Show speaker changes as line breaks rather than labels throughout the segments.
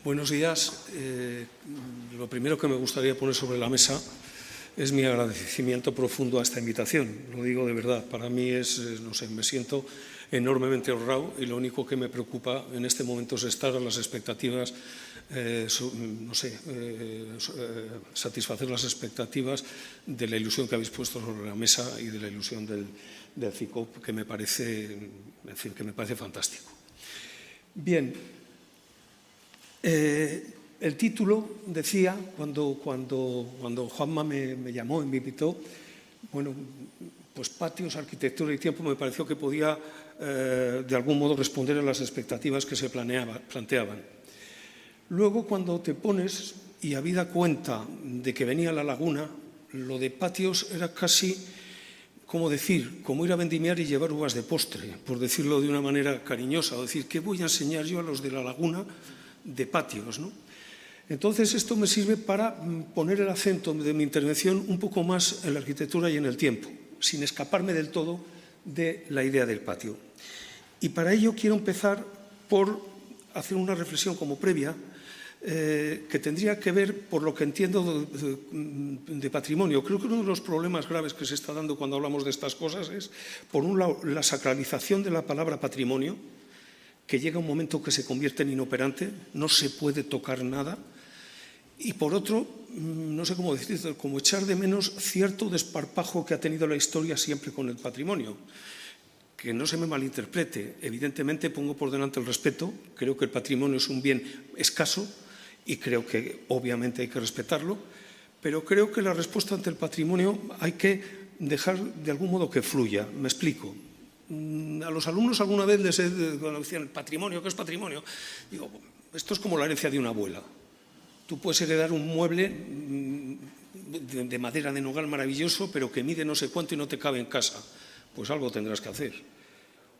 Buenos días. Lo primero que me gustaría poner sobre la mesa es mi agradecimiento profundo a esta invitación. Lo digo de verdad, para mí no sé, me siento enormemente honrado y lo único que me preocupa en este momento es estar a las expectativas, satisfacer las expectativas de la ilusión que habéis puesto sobre la mesa y de la ilusión del CICOP, que me parece, en fin, que me parece fantástico. Bien. El título decía, cuando Juanma me llamó y me invitó, bueno, pues patios, arquitectura y tiempo, me pareció que podía de algún modo responder a las expectativas que se planteaban. Luego, cuando te pones y habida cuenta de que venía la laguna, lo de patios era casi, como decir, como ir a vendimiar y llevar uvas de postre, por decirlo de una manera cariñosa, o decir, ¿qué voy a enseñar yo a los de la laguna de patios, ¿no? Entonces, esto me sirve para poner el acento de mi intervención un poco más en la arquitectura y en el tiempo, sin escaparme del todo de la idea del patio. Y para ello quiero empezar por hacer una reflexión como previa que tendría que ver, por lo que entiendo, de patrimonio. Creo que uno de los problemas graves que se está dando cuando hablamos de estas cosas es, por un lado, la sacralización de la palabra patrimonio, que llega un momento que se convierte en inoperante, no se puede tocar nada, y por otro, no sé cómo decirlo, como echar de menos cierto desparpajo que ha tenido la historia siempre con el patrimonio. Que no se me malinterprete, evidentemente pongo por delante el respeto, creo que el patrimonio es un bien escaso y creo que obviamente hay que respetarlo, pero creo que la respuesta ante el patrimonio hay que dejar de algún modo que fluya. Me explico. A los alumnos alguna vez les decían, ¿patrimonio? ¿Qué es patrimonio? Digo, esto es como la herencia de una abuela. Tú puedes heredar un mueble de madera de nogal maravilloso, pero que mide no sé cuánto y no te cabe en casa. Pues algo tendrás que hacer.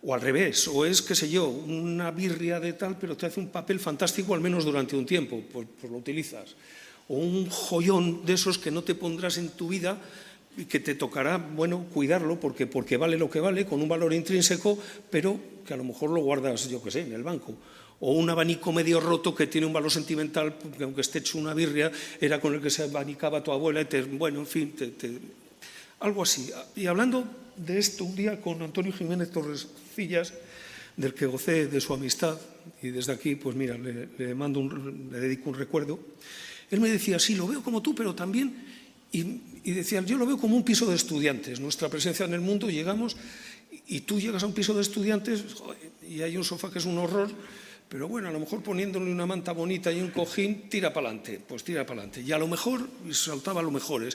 O al revés, o es, qué sé yo, una birria de tal, pero te hace un papel fantástico al menos durante un tiempo, pues lo utilizas. O un joyón de esos que no te pondrás en tu vida y que te tocará, bueno, cuidarlo porque vale lo que vale, con un valor intrínseco, pero que a lo mejor lo guardas, yo qué sé, en el banco. O un abanico medio roto que tiene un valor sentimental, que aunque esté hecho una birria, era con el que se abanicaba tu abuela, bueno, en fin, algo así. Y hablando de esto un día con Antonio Jiménez Torrecillas, del que gocé de su amistad, y desde aquí, pues mira, le dedico un recuerdo, él me decía, sí, lo veo como tú, pero también... Y decían, yo lo veo como un piso de estudiantes. Nuestra presencia en el mundo, llegamos y tú llegas a un piso de estudiantes y hay un sofá que es un horror, pero bueno, a lo mejor poniéndole una manta bonita y un cojín, tira para adelante, pues tira para adelante. Y a lo mejor, y saltaba a lo mejor,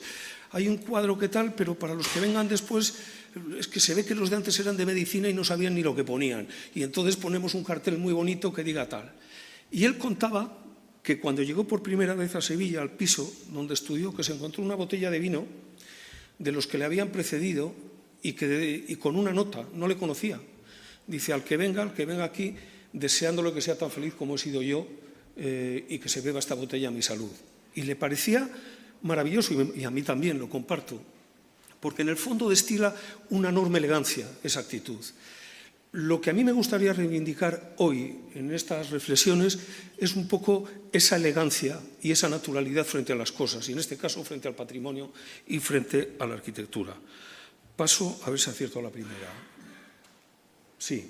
hay un cuadro que tal, pero para los que vengan después, es que se ve que los de antes eran de medicina y no sabían ni lo que ponían. Y entonces ponemos un cartel muy bonito que diga tal. Y él contaba que cuando llegó por primera vez a Sevilla, al piso donde estudió, que se encontró una botella de vino de los que le habían precedido y con una nota, no le conocía. Dice, al que venga aquí, deseándole que sea tan feliz como he sido yo y que se beba esta botella a mi salud. Y le parecía maravilloso, y a mí también, lo comparto, porque en el fondo destila una enorme elegancia esa actitud. Lo que a mí me gustaría reivindicar hoy en estas reflexiones es un poco esa elegancia y esa naturalidad frente a las cosas, y en este caso frente al patrimonio y frente a la arquitectura. Paso a ver si acierto a la primera. Sí.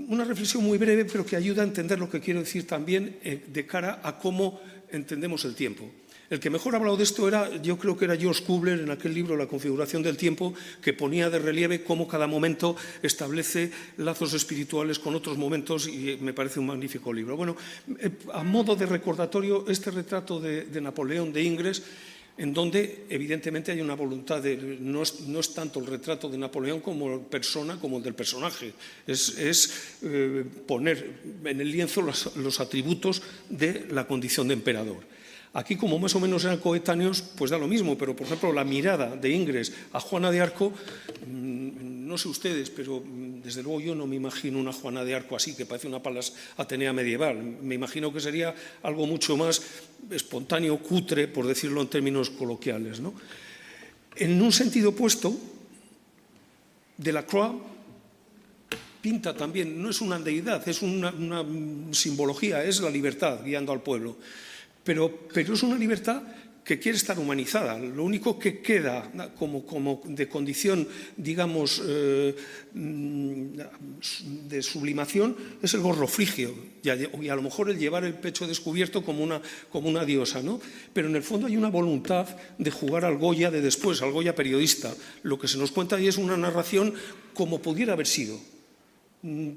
Una reflexión muy breve, pero que ayuda a entender lo que quiero decir también de cara a cómo entendemos el tiempo. El que mejor ha hablado de esto yo creo que era George Kubler, en aquel libro La configuración del tiempo, que ponía de relieve cómo cada momento establece lazos espirituales con otros momentos, y me parece un magnífico libro. Bueno, a modo de recordatorio, este retrato de Napoleón de Ingres, en donde evidentemente hay una voluntad no es tanto el retrato de Napoleón como persona, como el del personaje, es poner en el lienzo los atributos de la condición de emperador. Aquí, como más o menos eran coetáneos, pues da lo mismo, pero por ejemplo la mirada de Ingres a Juana de Arco, no sé ustedes, pero desde luego yo no me imagino una Juana de Arco así, que parece una Palas Atenea medieval. Me imagino que sería algo mucho más espontáneo, cutre, por decirlo en términos coloquiales, ¿no? En un sentido opuesto, Delacroix pinta también, no es una deidad, es una simbología, es la libertad guiando al pueblo. Pero es una libertad que quiere estar humanizada. Lo único que queda como de condición, digamos, de sublimación es el gorro frigio y a lo mejor el llevar el pecho descubierto como una diosa, ¿no? Pero en el fondo hay una voluntad de jugar al Goya de después, al Goya periodista. Lo que se nos cuenta ahí es una narración como pudiera haber sido.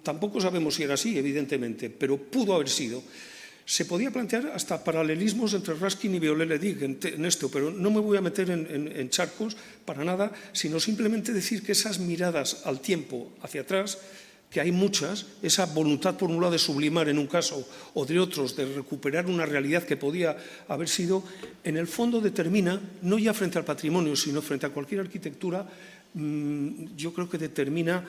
Tampoco sabemos si era así, evidentemente, pero pudo haber sido. Se podía plantear hasta paralelismos entre Ruskin y Viollet-le-Duc en esto, pero no me voy a meter en charcos para nada, sino simplemente decir que esas miradas al tiempo hacia atrás, que hay muchas, esa voluntad por un lado de sublimar en un caso o de otros, de recuperar una realidad que podía haber sido, en el fondo determina, no ya frente al patrimonio, sino frente a cualquier arquitectura, yo creo que determina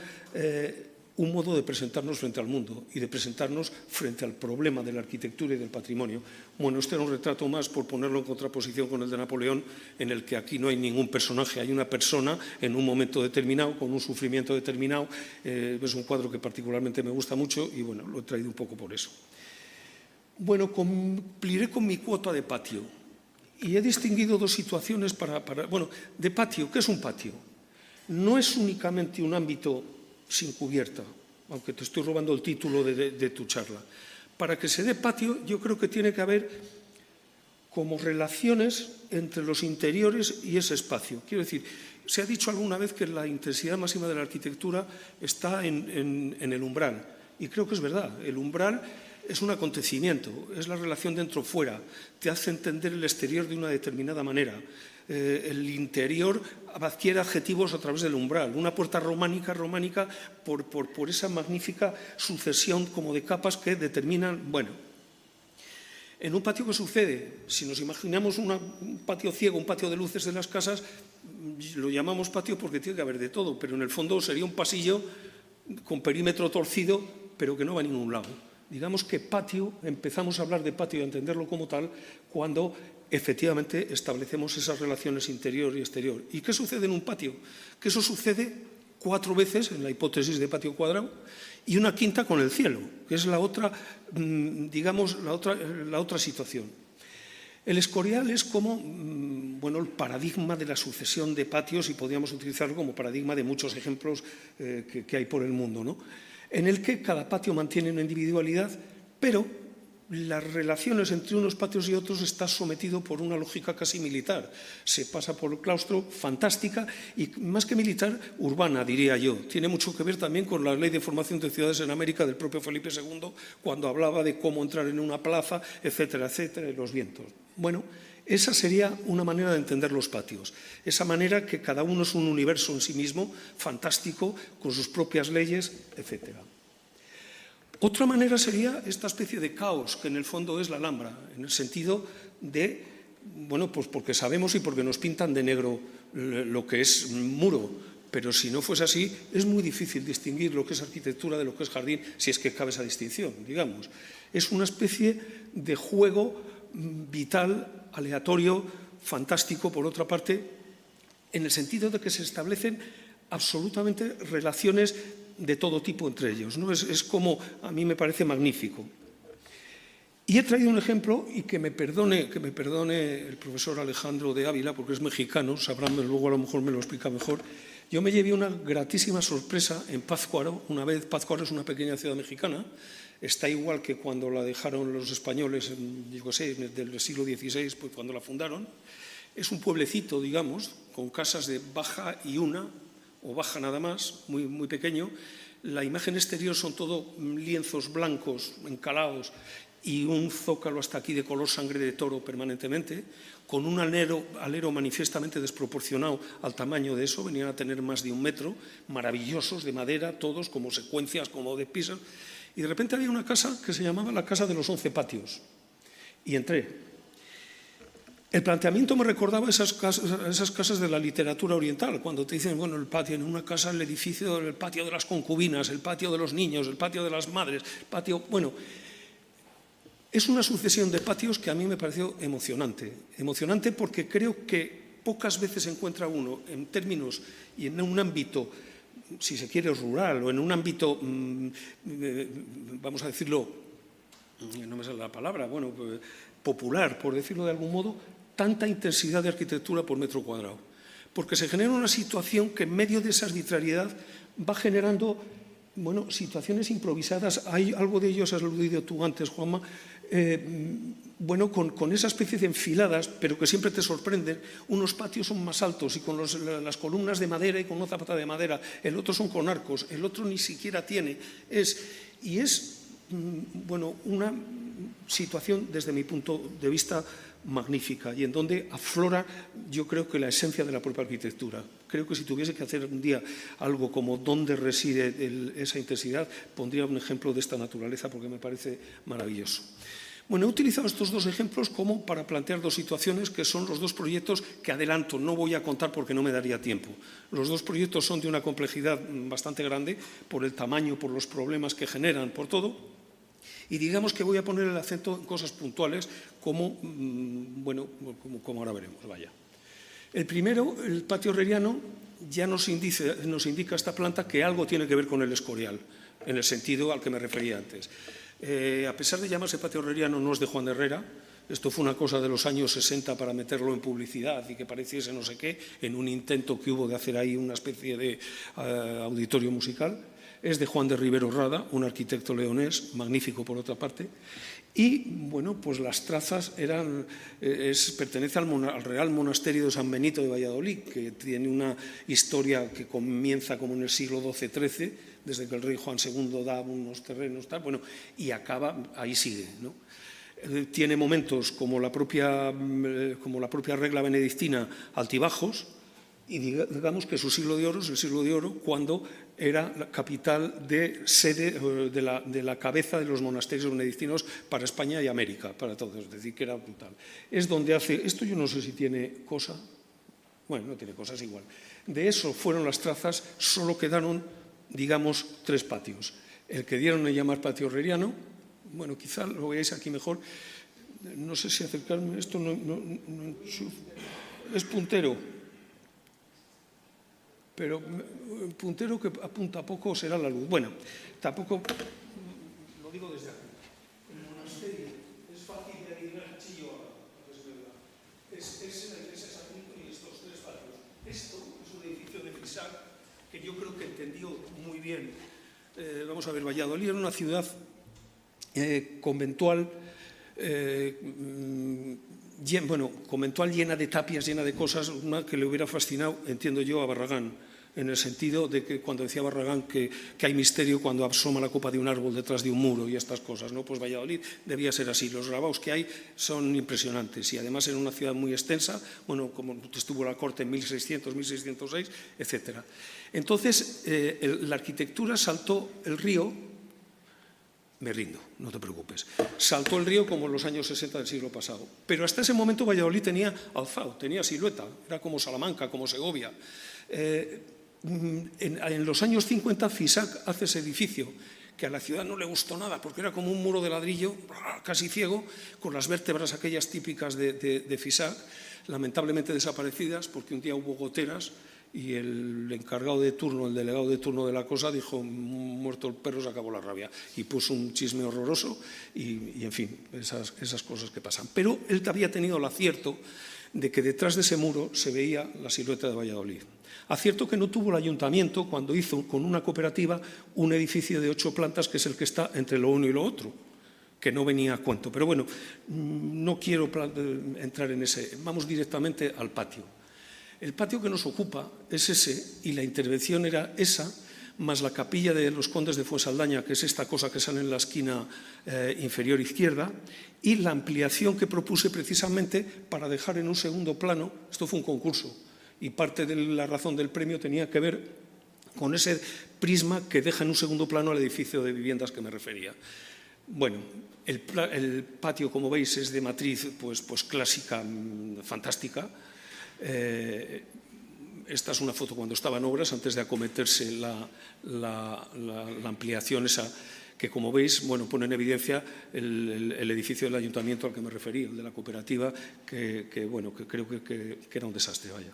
un modo de presentarnos frente al mundo y de presentarnos frente al problema de la arquitectura y del patrimonio. Bueno, este era un retrato más, por ponerlo en contraposición con el de Napoleón, en el que aquí no hay ningún personaje, hay una persona en un momento determinado, con un sufrimiento determinado. Es un cuadro que particularmente me gusta mucho y bueno, lo he traído un poco por eso. Bueno, cumpliré con mi cuota de patio y he distinguido dos situaciones bueno, de patio. ¿Qué es un patio? No es únicamente un ámbito sin cubierta, aunque te estoy robando el título de tu charla. Para que se dé patio, yo creo que tiene que haber como relaciones entre los interiores y ese espacio. Quiero decir, se ha dicho alguna vez que la intensidad máxima de la arquitectura está en el umbral, y creo que es verdad. El umbral es un acontecimiento, es la relación dentro-fuera, te hace entender el exterior de una determinada manera. El interior adquiere adjetivos a través del umbral. Una puerta románica por esa magnífica sucesión como de capas que determinan, bueno. En un patio, ¿qué sucede? Si nos imaginamos un patio ciego, un patio de luces de las casas, lo llamamos patio porque tiene que haber de todo, pero en el fondo sería un pasillo con perímetro torcido, pero que no va a ningún lado. Digamos que patio, empezamos a hablar de patio y a entenderlo como tal cuando efectivamente establecemos esas relaciones interior y exterior. ¿Y qué sucede en un patio? Que eso sucede 4 veces en la hipótesis de patio cuadrado y una quinta con el cielo, que es la otra, digamos, la otra situación. El Escorial es como bueno, el paradigma de la sucesión de patios y podríamos utilizarlo como paradigma de muchos ejemplos que hay por el mundo, ¿no? En el que cada patio mantiene una individualidad, pero las relaciones entre unos patios y otros está sometido por una lógica casi militar. Se pasa por el claustro, fantástica, y más que militar, urbana, diría yo. Tiene mucho que ver también con la ley de formación de ciudades en América del propio Felipe II, cuando hablaba de cómo entrar en una plaza, etcétera, etcétera, y los vientos. Bueno, esa sería una manera de entender los patios. Esa manera que cada uno es un universo en sí mismo, fantástico, con sus propias leyes, etcétera. Otra manera sería esta especie de caos que en el fondo es la Alhambra, en el sentido de, bueno, pues porque sabemos y porque nos pintan de negro lo que es muro, pero si no fuese así es muy difícil distinguir lo que es arquitectura de lo que es jardín, si es que cabe esa distinción, digamos. Es una especie de juego vital, aleatorio, fantástico, por otra parte, en el sentido de que se establecen absolutamente relaciones de todo tipo entre ellos, ¿no? Es como, a mí me parece magnífico. Y he traído un ejemplo, y que me perdone el profesor Alejandro de Ávila, porque es mexicano, sabrán, luego a lo mejor me lo explica mejor. Yo me llevé una gratísima sorpresa en Pátzcuaro. Una vez, Pátzcuaro es una pequeña ciudad mexicana, está igual que cuando la dejaron los españoles, yo qué sé, del siglo XVI, pues cuando la fundaron. Es un pueblecito, digamos, con casas de baja y una, o baja nada más, muy, muy pequeño. La imagen exterior son todo lienzos blancos, encalados, y un zócalo hasta aquí de color sangre de toro permanentemente, con un alero manifiestamente desproporcionado al tamaño de eso, venían a tener más de 1 metro, maravillosos, de madera, todos como secuencias, como de pisos. Y de repente había una casa que se llamaba la Casa de los 11 Patios. Y entré. El planteamiento me recordaba esas casas de la literatura oriental, cuando te dicen, bueno, el patio, en una casa, el edificio, el patio de las concubinas, el patio de los niños, el patio de las madres, patio, bueno, es una sucesión de patios que a mí me pareció emocionante. Emocionante porque creo que pocas veces encuentra uno, en términos y en un ámbito si se quiere, rural o en un ámbito, vamos a decirlo, no me sale la palabra, bueno, popular, por decirlo de algún modo, tanta intensidad de arquitectura por metro cuadrado. Porque se genera una situación que en medio de esa arbitrariedad va generando, bueno, situaciones improvisadas. Hay algo de ello, has aludido tú antes, Juanma, bueno, con esa especie de enfiladas, pero que siempre te sorprenden. Unos patios son más altos y con las columnas de madera y con una zapata de madera, el otro son con arcos, el otro ni siquiera tiene. Y es, bueno, una situación, desde mi punto de vista, magnífica y en donde aflora, yo creo que la esencia de la propia arquitectura. Creo que si tuviese que hacer un día algo como dónde reside esa intensidad, pondría un ejemplo de esta naturaleza porque me parece maravilloso. Bueno, he utilizado estos dos ejemplos como para plantear dos situaciones que son los dos proyectos que adelanto, no voy a contar porque no me daría tiempo. Los dos proyectos son de una complejidad bastante grande por el tamaño, por los problemas que generan, por todo. Y digamos que voy a poner el acento en cosas puntuales como, bueno, como ahora veremos, vaya. El primero, el patio herreriano, ya nos indica esta planta que algo tiene que ver con el Escorial, en el sentido al que me refería antes. A pesar de llamarse patio herreriano, no es de Juan de Herrera. Esto fue una cosa de los años 60 para meterlo en publicidad y que pareciese no sé qué, en un intento que hubo de hacer ahí una especie de auditorio musical. Es de Juan de Rivero Rada, un arquitecto leonés, magnífico por otra parte. Y, bueno, pues las trazas pertenece al Real Monasterio de San Benito de Valladolid, que tiene una historia que comienza como en el siglo XII-XIII, desde que el rey Juan II da unos terrenos, tal, bueno, y acaba, ahí sigue, ¿no? Tiene momentos como la propia regla benedictina, altibajos, y digamos que su siglo de oro es el siglo de oro cuando era la capital de sede de la cabeza de los monasterios benedictinos para España y América, para todos, es decir, que era brutal. Es donde hace, esto yo no sé si tiene cosa, bueno, no tiene cosas igual. De eso fueron las trazas, solo quedaron, digamos, 3 patios. El que dieron a llamar patio herreriano, bueno, quizá lo veáis aquí mejor, no sé si acercarme, esto no es puntero. Pero un puntero que apunta a poco será la luz. Bueno, tampoco, lo digo desde aquí. El monasterio es fácil de adivinar Chillo ahora, es verdad. Es la iglesia de San Benito y estos 3 patios. Esto es un edificio de Fisac que yo creo que entendió muy bien. Vamos a ver, Valladolid era una ciudad conventual, conventual llena de tapias, llena de cosas, una que le hubiera fascinado, entiendo yo, a Barragán, en el sentido de que cuando decía Barragán que hay misterio cuando asoma la copa de un árbol detrás de un muro y estas cosas, ¿no? Pues Valladolid debía ser así. Los grabados que hay son impresionantes y además en una ciudad muy extensa, bueno, como estuvo la corte en 1600, 1606, etc. Entonces, la arquitectura saltó el río. Me rindo, no te preocupes. Saltó el río como en los años 60 del siglo pasado. Pero hasta ese momento Valladolid tenía alzado, tenía silueta, era como Salamanca, como Segovia. En los años 50 Fisac hace ese edificio, que a la ciudad no le gustó nada, porque era como un muro de ladrillo, casi ciego, con las vértebras aquellas típicas de Fisac, lamentablemente desaparecidas, porque un día hubo goteras, y el encargado de turno, el delegado de turno de la cosa, dijo, muerto el perro se acabó la rabia, y puso un chisme horroroso, y en fin, esas cosas que pasan. Pero él había tenido el acierto de que detrás de ese muro se veía la silueta de Valladolid. Acierto que no tuvo el ayuntamiento cuando hizo con una cooperativa un edificio de 8 plantas, que es el que está entre lo uno y lo otro, que no venía a cuento. Pero bueno, no quiero entrar en ese, vamos directamente al patio. El patio que nos ocupa es ese, y la intervención era esa, más la capilla de los condes de Fuensaldaña, que es esta cosa que sale en la esquina inferior izquierda, y la ampliación que propuse precisamente para dejar en un segundo plano, esto fue un concurso, y parte de la razón del premio tenía que ver con ese prisma que deja en un segundo plano el edificio de viviendas que me refería. Bueno, el patio, como veis, es de matriz pues clásica, fantástica. Esta es una foto cuando estaba en obras, antes de acometerse la ampliación esa, que como veis, bueno, pone en evidencia el edificio del ayuntamiento al que me referí, el de la cooperativa, que creo que era un desastre, vaya.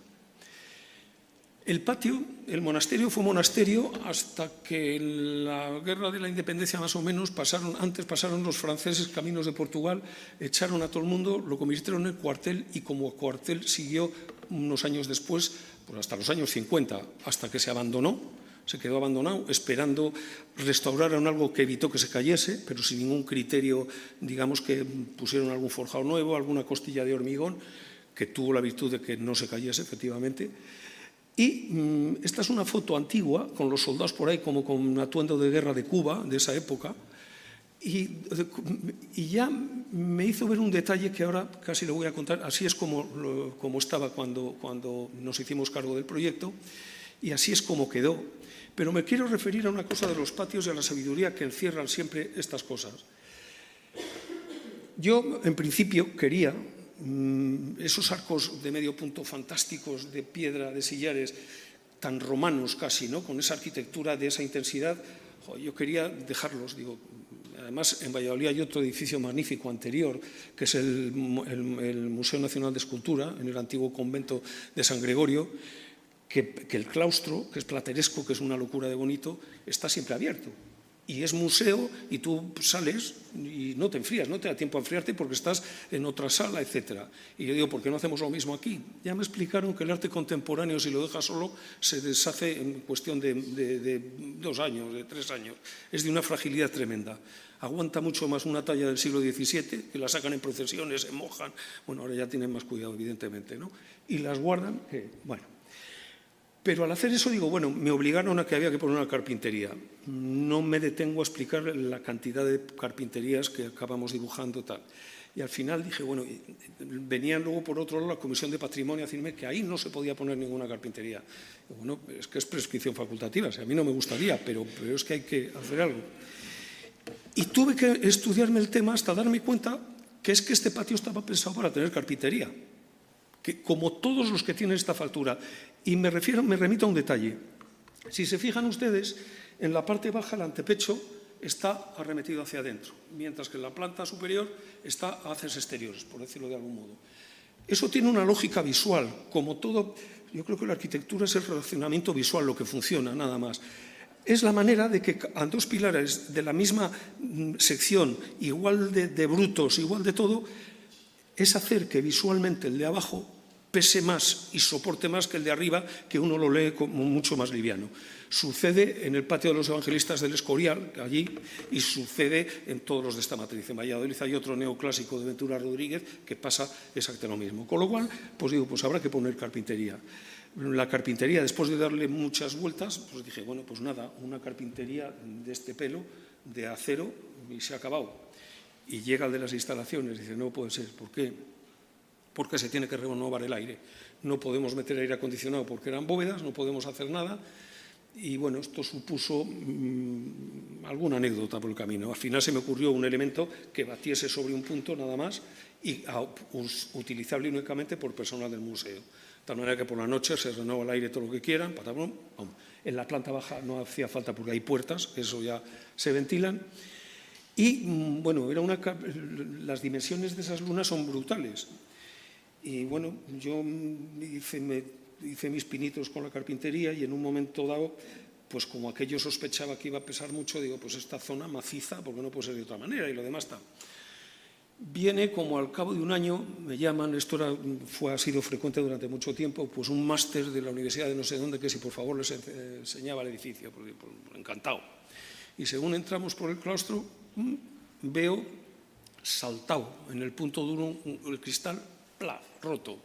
El patio, el monasterio fue monasterio hasta que en la Guerra de la Independencia más o menos antes pasaron los franceses caminos de Portugal, echaron a todo el mundo, lo convirtieron en cuartel y como cuartel siguió unos años después, pues hasta los años 50, hasta que se abandonó. Se quedó abandonado, esperando restauraron algo que evitó que se cayese, pero sin ningún criterio, digamos que pusieron algún forjado nuevo, alguna costilla de hormigón, que tuvo la virtud de que no se cayese, efectivamente. Y esta es una foto antigua, con los soldados por ahí, como con atuendo de guerra de Cuba, de esa época, y ya me hizo ver un detalle que ahora casi lo voy a contar. Así es como estaba cuando nos hicimos cargo del proyecto, y así es como quedó. Pero me quiero referir a una cosa de los patios y a la sabiduría que encierran siempre estas cosas. Yo, en principio, quería esos arcos de medio punto fantásticos de piedra, de sillares, tan romanos casi, ¿no? Con esa arquitectura de esa intensidad, yo quería dejarlos. Digo, además, en Valladolid hay otro edificio magnífico anterior, que es el Museo Nacional de Escultura, en el antiguo convento de San Gregorio, que el claustro, que es plateresco, que es una locura de bonito, está siempre abierto. Y es museo y tú sales y no te enfrías, no te da tiempo a enfriarte porque estás en otra sala, etc. Y yo digo, ¿por qué no hacemos lo mismo aquí? Ya me explicaron que el arte contemporáneo, si lo dejas solo, se deshace en cuestión de 2 años, de 3 años. Es de una fragilidad tremenda. Aguanta mucho más una talla del siglo XVII, que la sacan en procesiones, se mojan. Bueno, ahora ya tienen más cuidado, evidentemente, ¿no? Y las guardan, bueno. Pero al hacer eso digo, bueno, me obligaron a que había que poner una carpintería. No me detengo a explicar la cantidad de carpinterías que acabamos dibujando, tal. Y al final dije, bueno, venían luego por otro lado la Comisión de Patrimonio a decirme que ahí no se podía poner ninguna carpintería. Y bueno, es que es prescripción facultativa, o sea, a mí no me gustaría, pero es que hay que hacer algo. Y tuve que estudiarme el tema hasta darme cuenta que es que este patio estaba pensado para tener carpintería, que como todos los que tienen esta factura. Y me remito a un detalle. Si se fijan ustedes, en la parte baja el antepecho está arremetido hacia adentro, mientras que en la planta superior está a haces exteriores, por decirlo de algún modo. Eso tiene una lógica visual, como todo. Yo creo que la arquitectura es el relacionamiento visual lo que funciona, nada más. Es la manera de que a 2 pilares de la misma sección, igual de brutos, igual de todo, es hacer que visualmente el de abajo pese más y soporte más que el de arriba, que uno lo lee como mucho más liviano. Sucede en el patio de los evangelistas del Escorial, allí, y sucede en todos los de esta matriz. En Valladolid hay otro neoclásico de Ventura Rodríguez que pasa exactamente lo mismo. Con lo cual, pues digo, pues habrá que poner carpintería. La carpintería, después de darle muchas vueltas, pues dije, bueno, pues nada, una carpintería de este pelo, de acero, y se ha acabado. Y llega el de las instalaciones y dice, no puede ser, ¿por qué? Porque se tiene que renovar el aire. No podemos meter aire acondicionado porque eran bóvedas, no podemos hacer nada. Y bueno, esto supuso alguna anécdota por el camino. Al final se me ocurrió un elemento que batiese sobre un punto nada más y utilizable únicamente por personal del museo. De tal manera que por la noche se renueva el aire todo lo que quieran. Patablón, en la planta baja no hacía falta porque hay puertas, eso ya se ventilan. Y bueno, las dimensiones de esas lunas son brutales. Y bueno, yo hice mis pinitos con la carpintería y en un momento dado, pues como aquello sospechaba que iba a pesar mucho, digo, pues esta zona maciza, porque no puede ser de otra manera, y lo demás está. Viene como al cabo de un año, me llaman, esto ha sido frecuente durante mucho tiempo, pues un máster de la universidad de no sé dónde, que si por favor les enseñaba el edificio, pues, encantado. Y según entramos por el claustro, veo saltado en el punto duro el cristal, ¡plaf!, roto.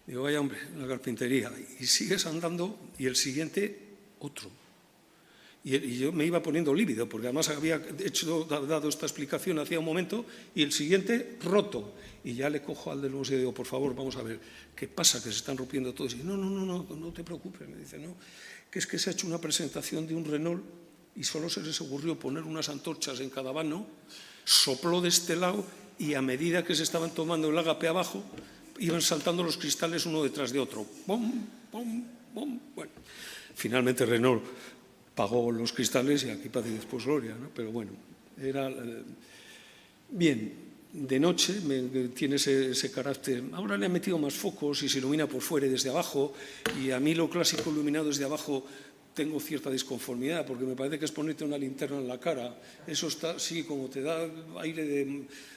Digo, vaya hombre, la carpintería. Y sigues andando y el siguiente, otro. Y yo me iba poniendo lívido, porque además había dado esta explicación hacía un momento, y el siguiente, roto. Y ya le cojo al del museo y digo, por favor, vamos a ver, ¿qué pasa? Que se están rompiendo todos. Y no te preocupes. Me dice, no, que es que se ha hecho una presentación de un Renault y solo se les ocurrió poner unas antorchas en cada vano, sopló de este lado y a medida que se estaban tomando el ágape abajo, iban saltando los cristales uno detrás de otro. ¡Bum, bum, bum! Bueno, finalmente Renault pagó los cristales y aquí paz y después gloria, ¿no? Pero bueno, era... Bien, de noche, tiene ese carácter. Ahora le han metido más focos y se ilumina por fuera y desde abajo, y a mí lo clásico iluminado desde abajo tengo cierta disconformidad, porque me parece que es ponerte una linterna en la cara. Eso está, sí, como te da aire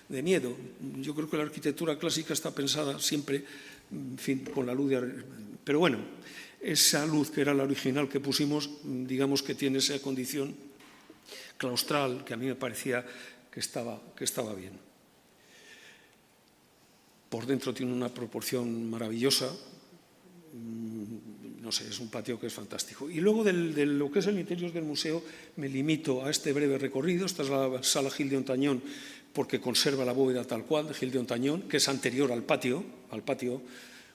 de miedo. Yo creo que la arquitectura clásica está pensada siempre, en fin, con la luz Pero bueno, esa luz que era la original que pusimos, digamos que tiene esa condición claustral que a mí me parecía que estaba bien. Por dentro tiene una proporción maravillosa. No sé, es un patio que es fantástico. Y luego de lo que es el interior del museo me limito a este breve recorrido. Esta es la sala Gil de Ontañón, porque conserva la bóveda tal cual de Gil de Ontañón, que es anterior al patio,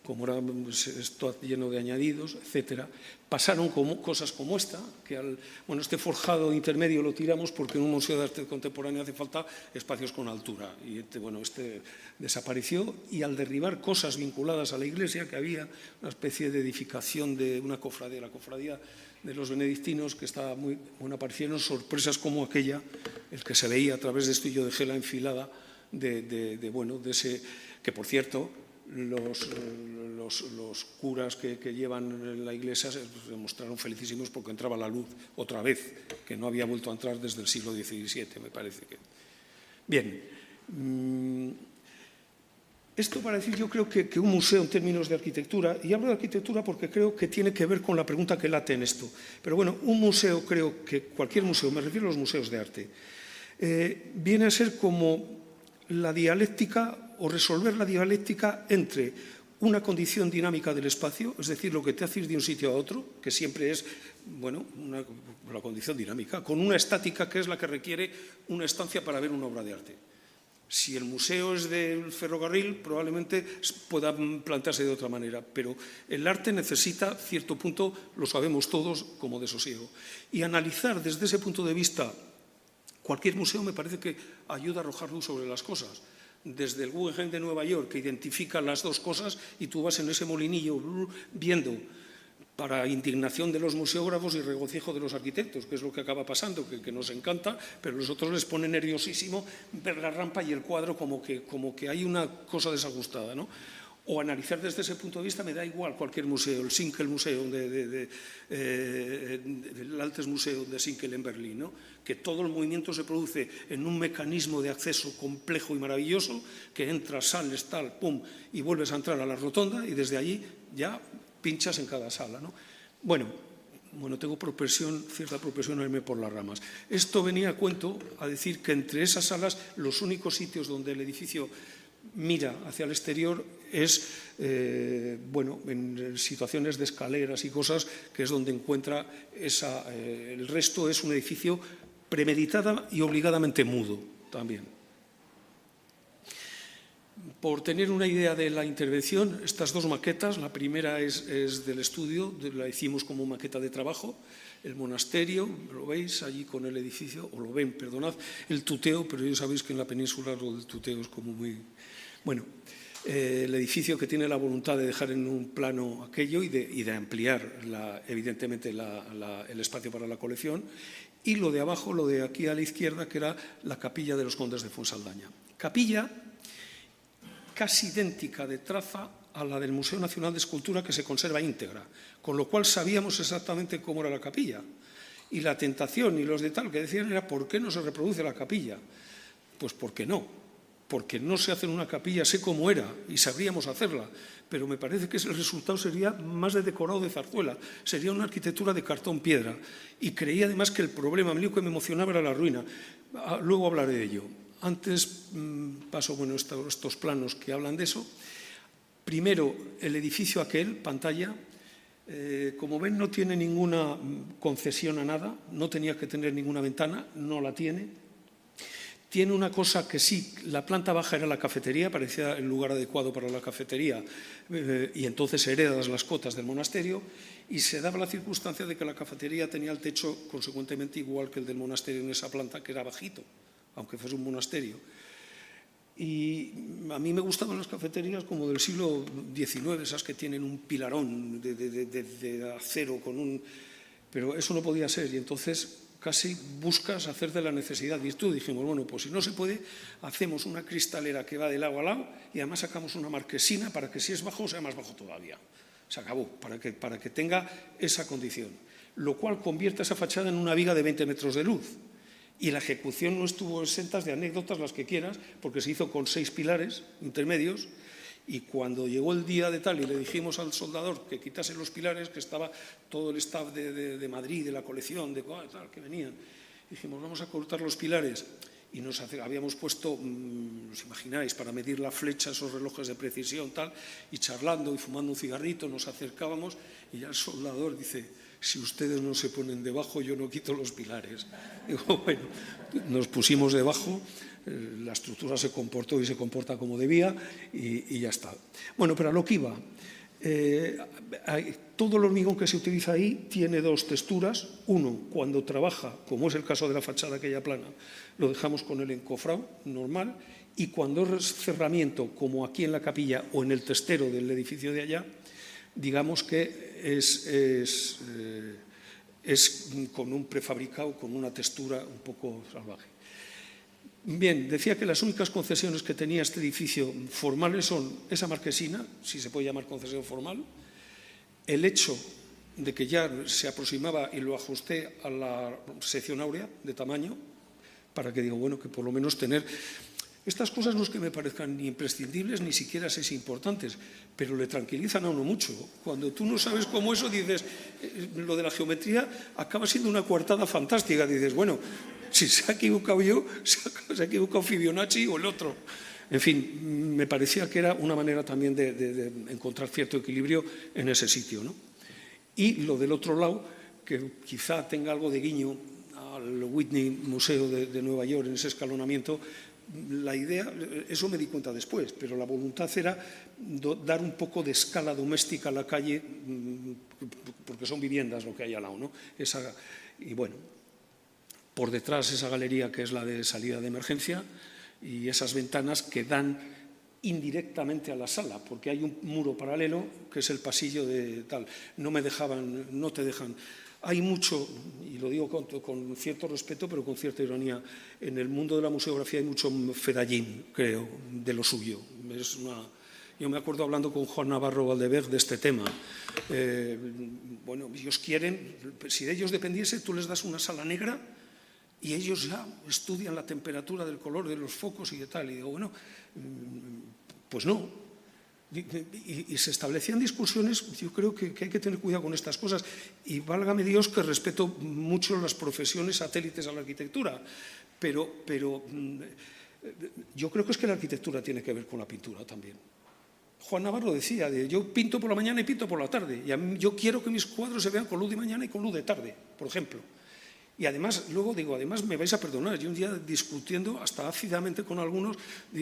como ahora está lleno de añadidos, etcétera. Pasaron cosas como esta, que este forjado intermedio lo tiramos porque en un museo de arte contemporáneo hace falta espacios con altura. Y este desapareció, y al derribar cosas vinculadas a la iglesia, que había una especie de edificación de una cofradía, la cofradía de los benedictinos, que estaba aparecieron sorpresas como aquella, el que se veía a través de esto, y yo dejé la enfilada de ese, que por cierto, los curas que llevan en la iglesia se mostraron felicísimos porque entraba la luz otra vez, que no había vuelto a entrar desde el siglo XVII, me parece que. Bien, esto para decir, yo creo que un museo en términos de arquitectura, y hablo de arquitectura porque creo que tiene que ver con la pregunta que late en esto, pero bueno, un museo, creo que cualquier museo, me refiero a los museos de arte, viene a ser como la dialéctica, o resolver la dialéctica entre una condición dinámica del espacio, es decir, lo que te hace ir de un sitio a otro, que siempre es, la condición dinámica, con una estática que es la que requiere una estancia para ver una obra de arte. Si el museo es del ferrocarril, probablemente pueda plantearse de otra manera, pero el arte necesita cierto punto, lo sabemos todos, como de sosiego. Y analizar desde ese punto de vista cualquier museo me parece que ayuda a arrojar luz sobre las cosas. Desde el Guggenheim de Nueva York, que identifica las dos cosas, y tú vas en ese molinillo viendo, para indignación de los museógrafos y regocijo de los arquitectos, que es lo que acaba pasando, que nos encanta, pero a los otros les pone nerviosísimo ver la rampa y el cuadro como que hay una cosa desajustada, ¿no? O analizar desde ese punto de vista, me da igual cualquier museo, el Sinkel Museum, el Altes Museum de Sinkel en Berlín, ¿no? Que todo el movimiento se produce en un mecanismo de acceso complejo y maravilloso, que entras, sales, tal, pum, y vuelves a entrar a la rotonda, y desde allí ya pinchas en cada sala, ¿no? Bueno, tengo cierta propensión a irme por las ramas. Esto venía a cuento a decir que entre esas salas los únicos sitios donde el edificio mira hacia el exterior es, en situaciones de escaleras y cosas, que es donde encuentra el resto es un edificio premeditada y obligadamente mudo también. Por tener una idea de la intervención, estas dos maquetas, la primera es del estudio, la hicimos como maqueta de trabajo, el monasterio, lo veis allí con el edificio, o lo ven, perdonad, el tuteo, pero ya sabéis que en la península lo del tuteo es como muy... Bueno, el edificio que tiene la voluntad de dejar en un plano aquello y de ampliar, evidentemente, el espacio para la colección, y lo de abajo, lo de aquí a la izquierda, que era la capilla de los condes de Fuensaldaña. Capilla casi idéntica de traza a la del Museo Nacional de Escultura, que se conserva íntegra, con lo cual sabíamos exactamente cómo era la capilla. Y la tentación y los de tal que decían era ¿por qué no se reproduce la capilla? Pues porque no se hace en una capilla, sé cómo era y sabríamos hacerla, pero me parece que el resultado sería más de decorado de zarzuela, sería una arquitectura de cartón piedra, y creía además que el problema, lo que me emocionaba era la ruina. Luego hablaré de ello. Antes paso estos planos que hablan de eso. Primero, el edificio aquel, pantalla, como ven no tiene ninguna concesión a nada, no tenía que tener ninguna ventana, no la tiene. Tiene una cosa que sí, la planta baja era la cafetería, parecía el lugar adecuado para la cafetería, y entonces heredas las cotas del monasterio, y se daba la circunstancia de que la cafetería tenía el techo consecuentemente igual que el del monasterio en esa planta, que era bajito, aunque fuese un monasterio. Y a mí me gustaban las cafeterías como del siglo XIX, esas que tienen un pilarón de acero, pero eso no podía ser, y entonces casi buscas hacer de la necesidad virtud. Dijimos, bueno, pues si no se puede, hacemos una cristalera que va de lado a lado y además sacamos una marquesina para que si es bajo sea más bajo todavía. Se acabó, para que tenga esa condición. Lo cual convierte esa fachada en una viga de 20 metros de luz. Y la ejecución no estuvo exentas de anécdotas, las que quieras, porque se hizo con 6 pilares intermedios. Y cuando llegó el día de tal y le dijimos al soldador que quitase los pilares, que estaba todo el staff de Madrid, de la colección, de tal, que venían, dijimos, vamos a cortar los pilares. Y habíamos puesto, os imagináis, para medir la flecha, esos relojes de precisión, tal, y charlando y fumando un cigarrito, nos acercábamos y ya el soldador dice, si ustedes no se ponen debajo, yo no quito los pilares. Digo, bueno, nos pusimos debajo, la estructura se comportó y se comporta como debía y ya está. Bueno, pero a lo que iba, todo el hormigón que se utiliza ahí tiene 2 texturas. Uno, cuando trabaja, como es el caso de la fachada aquella plana, lo dejamos con el encofrado normal, y cuando es cerramiento, como aquí en la capilla o en el testero del edificio de allá, digamos que es con un prefabricado, con una textura un poco salvaje. Bien, decía que las únicas concesiones que tenía este edificio formales son esa marquesina, si se puede llamar concesión formal, el hecho de que ya se aproximaba y lo ajusté a la sección áurea de tamaño, para que digo, bueno, que por lo menos tener... Estas cosas no es que me parezcan ni imprescindibles ni siquiera es importantes, pero le tranquilizan a uno mucho. Cuando tú no sabes cómo eso, dices, lo de la geometría acaba siendo una coartada fantástica. Dices, bueno, si se ha equivocado yo, se ha equivocado Fibonacci o el otro. En fin, me parecía que era una manera también de encontrar cierto equilibrio en ese sitio, ¿no? Y lo del otro lado, que quizá tenga algo de guiño al Whitney Museo de Nueva York en ese escalonamiento, la idea, eso me di cuenta después, pero la voluntad era dar un poco de escala doméstica a la calle, porque son viviendas lo que hay al lado, ¿no? Y bueno, por detrás esa galería que es la de salida de emergencia y esas ventanas que dan indirectamente a la sala, porque hay un muro paralelo que es el pasillo de tal. No te dejan. Hay mucho, y lo digo con cierto respeto, pero con cierta ironía, en el mundo de la museografía hay mucho fedallín, creo, de lo suyo. Yo me acuerdo hablando con Juan Navarro Valdevez de este tema. Bueno, ellos quieren, si de ellos dependiese, tú les das una sala negra y ellos ya estudian la temperatura del color de los focos y de tal. Y digo, bueno, pues no. Y se establecían discusiones. Yo creo que hay que tener cuidado con estas cosas, y válgame Dios que respeto mucho las profesiones satélites a la arquitectura, pero yo creo que es que la arquitectura tiene que ver con la pintura también. Juan Navarro decía, yo pinto por la mañana y pinto por la tarde, y yo quiero que mis cuadros se vean con luz de mañana y con luz de tarde, por ejemplo. Y además, luego digo, además me vais a perdonar, yo un día discutiendo hasta ácidamente con algunos,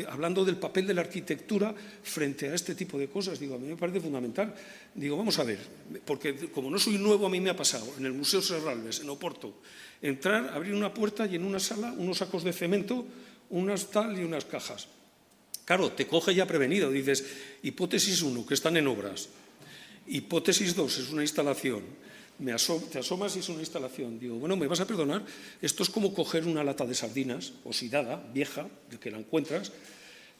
hablando del papel de la arquitectura frente a este tipo de cosas, digo, a mí me parece fundamental. Digo, vamos a ver, porque como no soy nuevo, a mí me ha pasado, en el Museo Serralves, en Oporto, entrar, abrir una puerta y en una sala unos sacos de cemento, unas tal y unas cajas. Claro, te coge ya prevenido, dices, hipótesis 1, que están en obras, hipótesis 2, es una instalación. Te asomas y es una instalación. Digo, bueno, me vas a perdonar, esto es como coger una lata de sardinas, oxidada, vieja, de que la encuentras,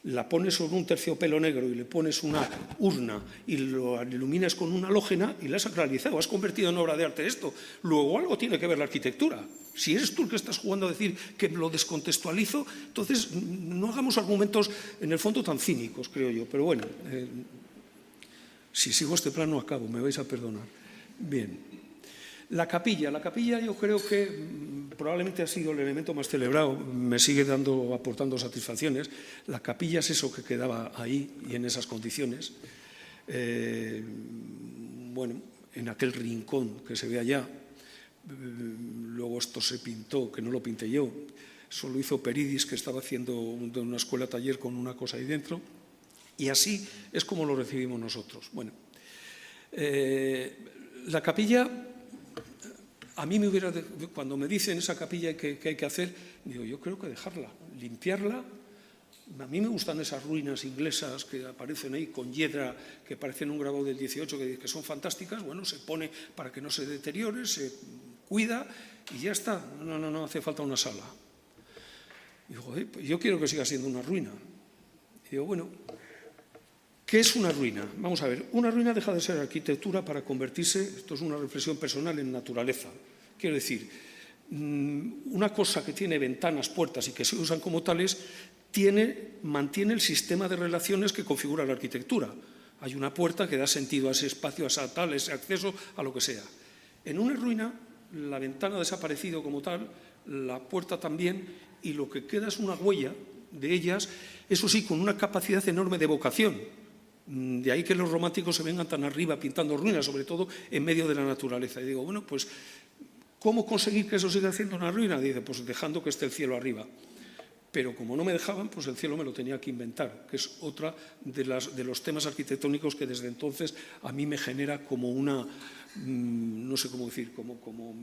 la pones sobre un terciopelo negro y le pones una urna y lo iluminas con una halógena y la has sacralizado, has convertido en obra de arte esto. Luego algo tiene que ver la arquitectura. Si eres tú el que estás jugando a decir que lo descontextualizo, entonces no hagamos argumentos en el fondo tan cínicos, creo yo. Pero bueno, si sigo este plano acabo, me vais a perdonar. Bien. La capilla yo creo que probablemente ha sido el elemento más celebrado, me sigue aportando satisfacciones. La capilla es eso que quedaba ahí y en esas condiciones. Bueno, en aquel rincón que se ve allá. Luego esto se pintó, que no lo pinté yo, eso lo hizo Peridis, que estaba haciendo una escuela taller con una cosa ahí dentro, y así es como lo recibimos nosotros. Bueno, la capilla... A mí cuando me dicen esa capilla que hay que hacer, digo, yo creo que dejarla, limpiarla. A mí me gustan esas ruinas inglesas que aparecen ahí con hiedra, que parecen un grabado del 18, que son fantásticas. Bueno, se pone para que no se deteriore, se cuida y ya está, no hace falta una sala. Y digo, pues yo quiero que siga siendo una ruina. Y digo, bueno, ¿qué es una ruina? Vamos a ver, una ruina deja de ser arquitectura para convertirse, esto es una reflexión personal, en naturaleza. Quiero decir, una cosa que tiene ventanas, puertas y que se usan como tales, mantiene el sistema de relaciones que configura la arquitectura. Hay una puerta que da sentido a ese espacio, a esa tal, ese acceso, a lo que sea. En una ruina, la ventana ha desaparecido como tal, la puerta también, y lo que queda es una huella de ellas, eso sí, con una capacidad enorme de evocación. De ahí que los románticos se vengan tan arriba pintando ruinas, sobre todo en medio de la naturaleza. Y digo, bueno, pues, ¿cómo conseguir que eso siga siendo una ruina? Dice, pues dejando que esté el cielo arriba. Pero como no me dejaban, pues el cielo me lo tenía que inventar, que es otra de los temas arquitectónicos que desde entonces a mí me genera como una, no sé cómo decir, como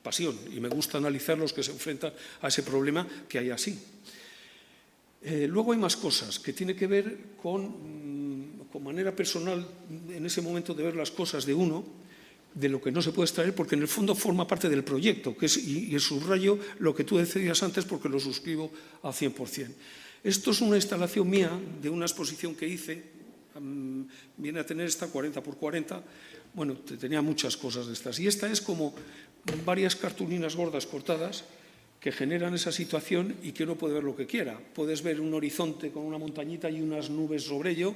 pasión. Y me gusta analizar los que se enfrentan a ese problema que hay así. Luego hay más cosas que tienen que ver con manera personal, en ese momento de ver las cosas de uno, de lo que no se puede extraer, porque en el fondo forma parte del proyecto, que es, y subrayo lo que tú decías antes porque lo suscribo al 100%. Esto es una instalación mía de una exposición que hice, viene a tener esta 40×40, bueno, tenía muchas cosas de estas, y esta es como varias cartulinas gordas cortadas que generan esa situación y que uno puede ver lo que quiera. Puedes ver un horizonte con una montañita y unas nubes sobre ello,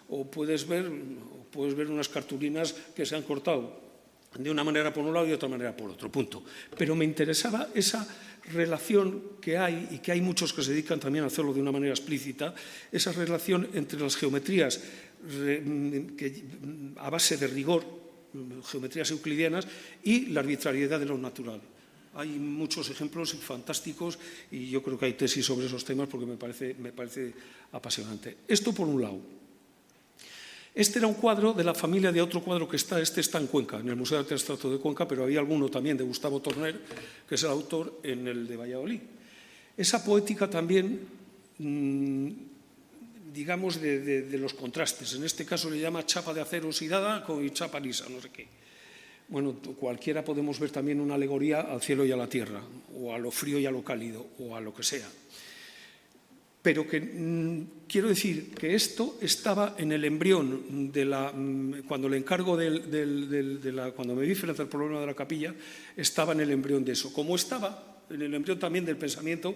o puedes ver unas cartulinas que se han cortado de una manera por un lado y de otra manera por otro, punto. Pero me interesaba esa relación que hay, y que hay muchos que se dedican también a hacerlo de una manera explícita, esa relación entre las geometrías a base de rigor, geometrías euclidianas, y la arbitrariedad de lo natural. Hay muchos ejemplos fantásticos y yo creo que hay tesis sobre esos temas porque me parece apasionante. Esto por un lado. Este era un cuadro de la familia de otro cuadro que está en Cuenca, en el Museo de Arte Abstracto de Cuenca, pero había alguno también de Gustavo Torner, que es el autor, en el de Valladolid. Esa poética también, digamos, de los contrastes. En este caso le llama chapa de acero oxidada y chapa lisa, no sé qué. Bueno, cualquiera podemos ver también una alegoría al cielo y a la tierra, o a lo frío y a lo cálido, o a lo que sea. Pero que quiero decir que esto estaba en el embrión cuando le encargo cuando me vi frente al problema de la capilla, estaba en el embrión de eso. Como estaba en el embrión también del pensamiento,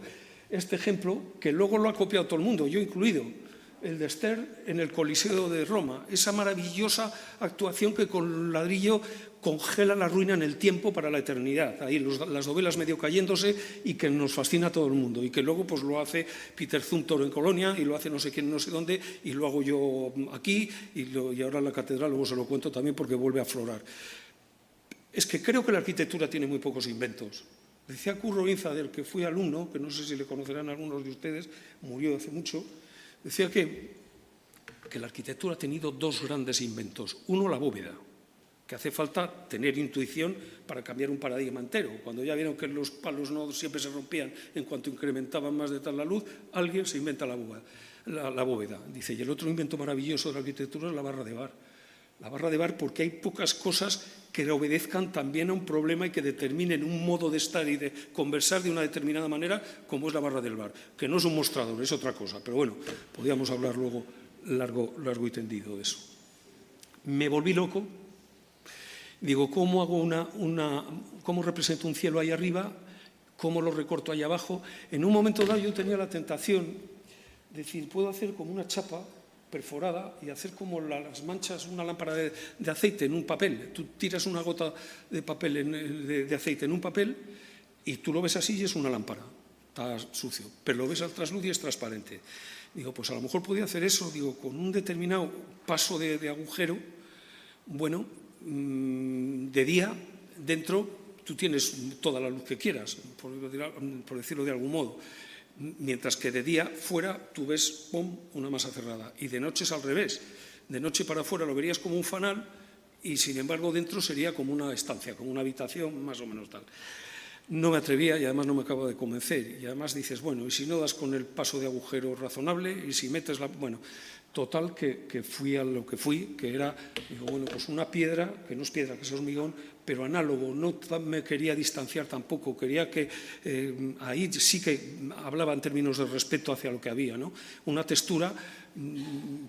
este ejemplo, que luego lo ha copiado todo el mundo, yo incluido, el de Stern en el Coliseo de Roma, esa maravillosa actuación que con ladrillo congela la ruina en el tiempo para la eternidad, ahí las dovelas medio cayéndose, y que nos fascina a todo el mundo, y que luego pues lo hace Peter Zumthor en Colonia, y lo hace no sé quién, no sé dónde, y lo hago yo aquí, y ahora en la catedral, luego se lo cuento también porque vuelve a aflorar. Es que creo que la arquitectura tiene muy pocos inventos. Decía Curro Inza, del que fui alumno, que no sé si le conocerán algunos de ustedes, murió hace mucho, decía que la arquitectura ha tenido dos grandes inventos. Uno, la bóveda, que hace falta tener intuición para cambiar un paradigma entero. Cuando ya vieron que los palos no siempre se rompían en cuanto incrementaban más de tal la luz, alguien se inventa la bóveda. Dice, y el otro invento maravilloso de la arquitectura es la barra de bar. La barra de bar porque hay pocas cosas que obedezcan también a un problema y que determinen un modo de estar y de conversar de una determinada manera, como es la barra del bar, que no es un mostrador, es otra cosa. Pero bueno, podríamos hablar luego largo y tendido de eso. Me volví loco. Digo, ¿cómo cómo represento un cielo ahí arriba? ¿Cómo lo recorto ahí abajo? En un momento dado yo tenía la tentación de decir, puedo hacer como una chapa perforada y hacer como las manchas, una lámpara de aceite en un papel. Tú tiras una gota de papel de aceite en un papel y tú lo ves así y es una lámpara. Está sucio, pero lo ves al trasluz y es transparente. Digo, pues a lo mejor podía hacer eso, digo, con un determinado paso de agujero, bueno, de día, dentro, tú tienes toda la luz que quieras, por decirlo de algún modo. Mientras que de día, fuera, tú ves, ¡pum!, una masa cerrada. Y de noche es al revés. De noche para afuera lo verías como un fanal y, sin embargo, dentro sería como una estancia, como una habitación, más o menos tal. No me atrevía y además no me acabo de convencer. Y además dices, bueno, y si no das con el paso de agujero razonable y si metes la... Bueno, Total, que fui a lo que fui, que era, digo, bueno, pues una piedra, que no es piedra, que es hormigón, pero análogo. No me quería distanciar tampoco, quería que ahí sí que hablaba en términos de respeto hacia lo que había, ¿no? Una textura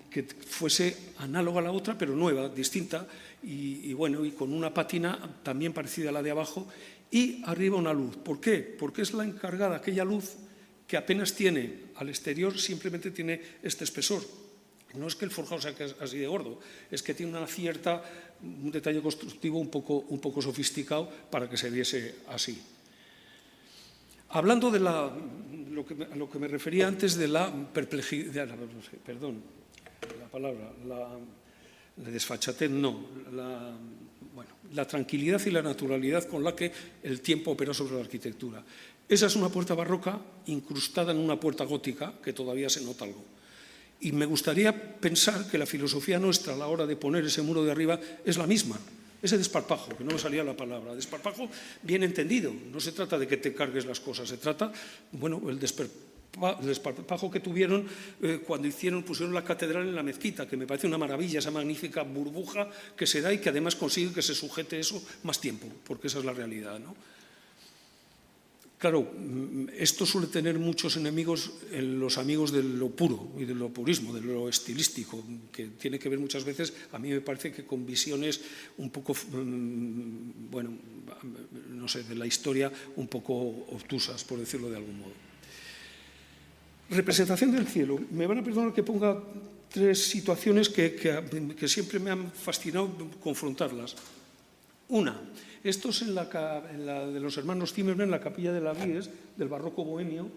que fuese análoga a la otra, pero nueva, distinta, y bueno, y con una pátina también parecida a la de abajo, y arriba una luz. ¿Por qué? Porque es la encargada, aquella luz que apenas tiene al exterior, simplemente tiene este espesor. No es que el forjado sea así de gordo, es que tiene un detalle constructivo un poco sofisticado para que se viese así. Hablando de a lo que me refería antes de la perplejidad, la desfachatez, no, la tranquilidad y la naturalidad con la que el tiempo opera sobre la arquitectura. Esa es una puerta barroca incrustada en una puerta gótica, que todavía se nota algo. Y me gustaría pensar que la filosofía nuestra a la hora de poner ese muro de arriba es la misma. Ese desparpajo, que no me salía la palabra. Desparpajo bien entendido. No se trata de que te cargues las cosas. Se trata, bueno, el desparpajo que tuvieron cuando pusieron la catedral en la mezquita, que me parece una maravilla, esa magnífica burbuja que se da y que además consigue que se sujete eso más tiempo, porque esa es la realidad, ¿no? Claro, esto suele tener muchos enemigos en los amigos de lo puro y de lo purismo, de lo estilístico, que tiene que ver muchas veces, a mí me parece que con visiones un poco, bueno, no sé, de la historia un poco obtusas, por decirlo de algún modo. Representación del cielo. Me van a perdonar que ponga tres situaciones que siempre me han fascinado confrontarlas. Una, esto es en la de los hermanos Zimmermann, en la capilla de la Vies, del barroco bohemio,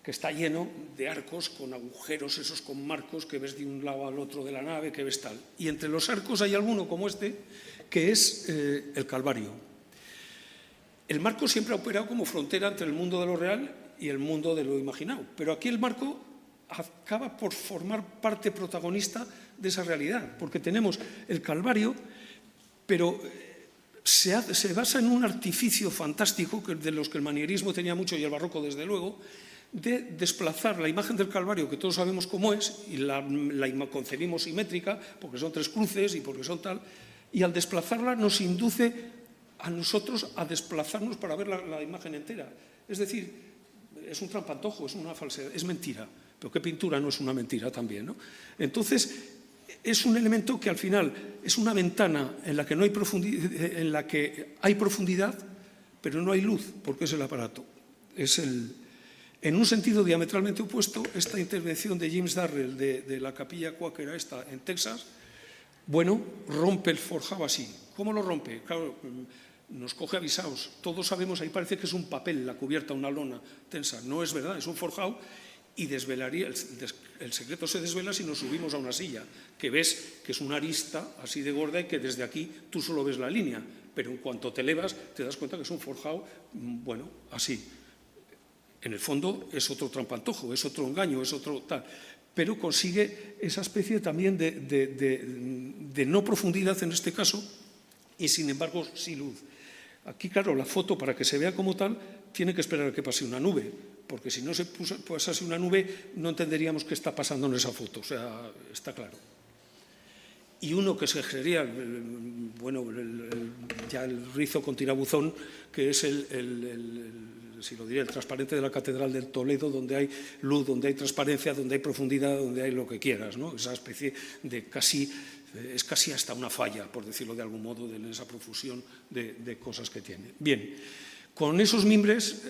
que está lleno de arcos con agujeros, esos con marcos, que ves de un lado al otro de la nave, que ves tal. Y entre los arcos hay alguno como este, que es el Calvario. El marco siempre ha operado como frontera entre el mundo de lo real y el mundo de lo imaginado. Pero aquí el marco acaba por formar parte protagonista de esa realidad, porque tenemos el Calvario, pero se basa en un artificio fantástico, de los que el manierismo tenía mucho y el barroco desde luego, de desplazar la imagen del Calvario, que todos sabemos cómo es, y la concebimos simétrica, porque son tres cruces y porque son tal, y al desplazarla nos induce a nosotros a desplazarnos para ver la imagen entera. Es decir, es un trampantojo, es una falsedad, es mentira. Pero ¿qué pintura no es una mentira también, ¿no? Entonces, es un elemento que al final es una ventana en la que no hay profundidad, pero no hay luz, porque es el aparato. En un sentido diametralmente opuesto, esta intervención de James Darrell de la capilla cuáquera esta en Texas, bueno, rompe el forjado así. ¿Cómo lo rompe? Claro, nos coge avisados. Todos sabemos, ahí parece que es un papel, la cubierta, una lona tensa. No es verdad, es un forjado. Y desvelaría, el secreto se desvela si nos subimos a una silla, que ves que es una arista así de gorda y que desde aquí tú solo ves la línea, pero en cuanto te elevas te das cuenta que es un forjado, bueno, así. En el fondo es otro trampantojo, es otro engaño, es otro tal, pero consigue esa especie también de no profundidad en este caso y sin embargo sí luz. Aquí, claro, la foto para que se vea como tal tiene que esperar a que pase una nube, porque si no se pasase una nube no entenderíamos qué está pasando en esa foto, o sea, está claro. Y uno que sería, bueno, ya el rizo con tirabuzón, que es si lo diré, el transparente de la Catedral del Toledo, donde hay luz, donde hay transparencia, donde hay profundidad, donde hay lo que quieras, ¿no? Esa especie de es casi hasta una falla, por decirlo de algún modo, en esa profusión de cosas que tiene. Bien. Con esos mimbres,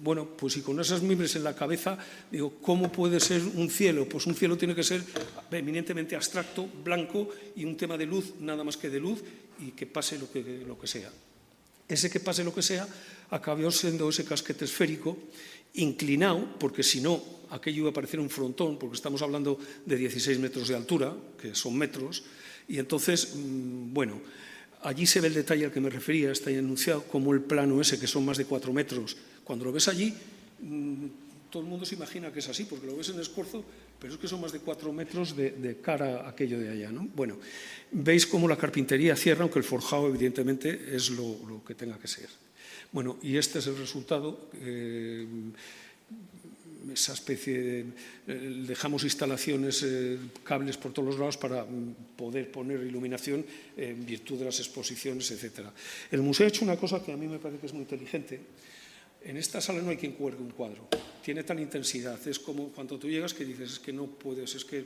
bueno, pues y con esos mimbres en la cabeza, digo, ¿cómo puede ser un cielo? Pues un cielo tiene que ser eminentemente abstracto, blanco y un tema de luz, nada más que de luz, y que pase lo que sea. Ese que pase lo que sea acabó siendo ese casquete esférico, inclinado, porque si no, aquello iba a parecer un frontón, porque estamos hablando de 16 metros de altura, que son metros, y entonces, bueno, allí se ve el detalle al que me refería, está enunciado como el plano ese, que son más de 4 metros. Cuando lo ves allí, todo el mundo se imagina que es así, porque lo ves en escorzo, pero es que son más de 4 metros de cara a aquello de allá, ¿no? Bueno, veis cómo la carpintería cierra, aunque el forjado evidentemente es lo que tenga que ser. Bueno, y este es el resultado. esa especie dejamos instalaciones, cables por todos los lados para poder poner iluminación en virtud de las exposiciones, etc. El museo ha hecho una cosa que a mí me parece que es muy inteligente. En esta sala no hay quien cuelgue un cuadro, tiene tal intensidad, es como cuando tú llegas que dices, es que no puedes, es que...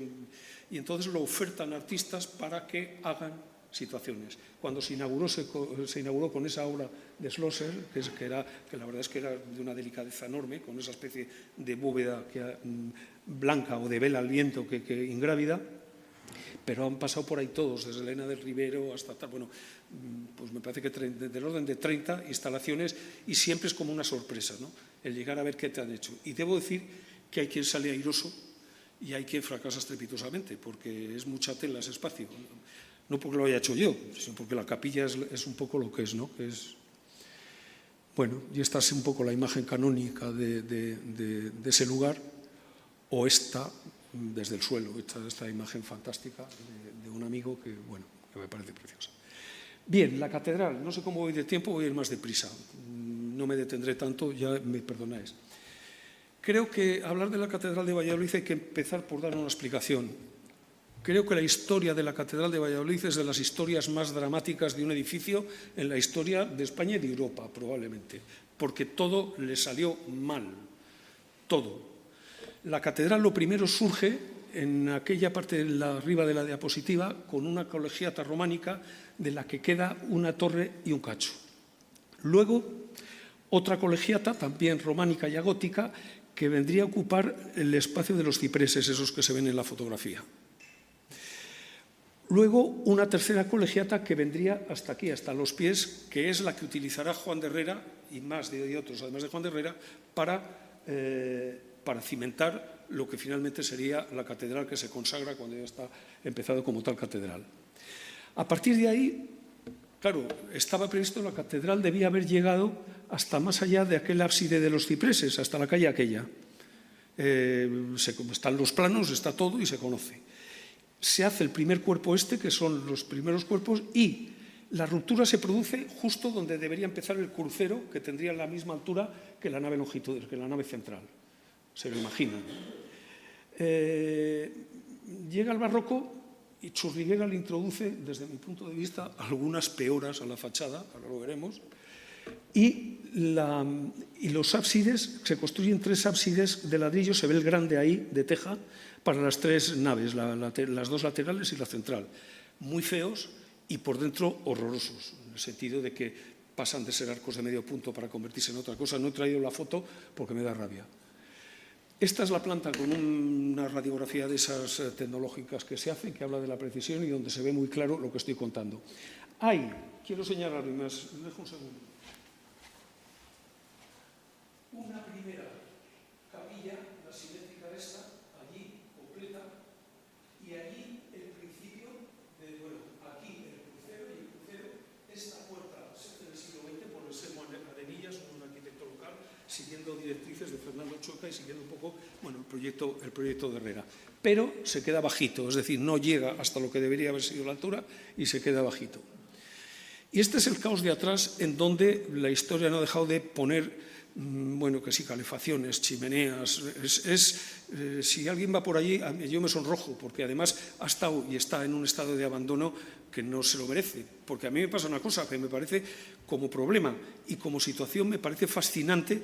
Y entonces lo ofertan artistas para que hagan situaciones. Cuando se inauguró con esa obra de Schlosser, que la verdad es que era de una delicadeza enorme, con esa especie de bóveda blanca o de vela al viento que ingrávida, pero han pasado por ahí todos, desde Elena del Rivero hasta tal, bueno, pues me parece que del orden de 30 instalaciones, y siempre es como una sorpresa, ¿no?, el llegar a ver qué te han hecho. Y debo decir que hay quien sale airoso y hay quien fracasa estrepitosamente, porque es mucha tela ese espacio. No porque lo haya hecho yo, sino porque la capilla es un poco lo que es, ¿no? Bueno, y esta es un poco la imagen canónica de ese lugar, o esta, desde el suelo, esta imagen fantástica de un amigo que, bueno, que me parece preciosa. Bien, la catedral, no sé cómo voy de tiempo, voy a ir más deprisa. No me detendré tanto, ya me perdonáis. Creo que hablar de la Catedral de Valladolid hay que empezar por dar una explicación. Creo que la historia de la Catedral de Valladolid es de las historias más dramáticas de un edificio en la historia de España y de Europa, probablemente, porque todo le salió mal, todo. La catedral lo primero surge en aquella parte de arriba de la diapositiva con una colegiata románica de la que queda una torre y un cacho. Luego, otra colegiata, también románica y gótica, que vendría a ocupar el espacio de los cipreses, esos que se ven en la fotografía. Luego, una tercera colegiata que vendría hasta aquí, hasta los pies, que es la que utilizará Juan de Herrera, y más de otros, además de Juan de Herrera, para cimentar lo que finalmente sería la catedral que se consagra cuando ya está empezado como tal catedral. A partir de ahí, claro, estaba previsto la catedral debía haber llegado hasta más allá de aquel ábside de los cipreses, hasta la calle aquella. Están los planos, está todo y se conoce. Se hace el primer cuerpo que son los primeros cuerpos, y la ruptura se produce justo donde debería empezar el crucero, que tendría la misma altura que la nave longitudinal, que la nave central. Se lo imaginan. Llega el barroco y Churriguera le introduce, desde mi punto de vista, algunas peoras a la fachada, ahora lo veremos, y los ábsides, se construyen 3 ábsides de ladrillo, se ve el grande ahí, de teja, para las 3 naves, las 2 laterales y la central. Muy feos y por dentro horrorosos, en el sentido de que pasan de ser arcos de medio punto para convertirse en otra cosa. No he traído la foto porque me da rabia. Esta es la planta con una radiografía de esas tecnológicas que se hacen, que habla de la precisión y donde se ve muy claro lo que estoy contando. Quiero señalar, más, dejo un segundo, una primera capilla, la simétrica de esta, allí completa, y allí el principio de, bueno, aquí el crucero y el crucero, esta puerta se hace en el siglo XX por el Semo Arenillas, un arquitecto local, siguiendo directrices de Fernando Choca y siguiendo un poco, bueno, el proyecto de Herrera. Pero se queda bajito, es decir, no llega hasta lo que debería haber sido la altura y se queda bajito. Y este es el caos de atrás, en donde la historia no ha dejado de poner, bueno, que sí, calefacciones, chimeneas. Si alguien va por allí, yo me sonrojo, porque además ha estado y está en un estado de abandono que no se lo merece. Porque a mí me pasa una cosa que me parece, como problema y como situación, me parece fascinante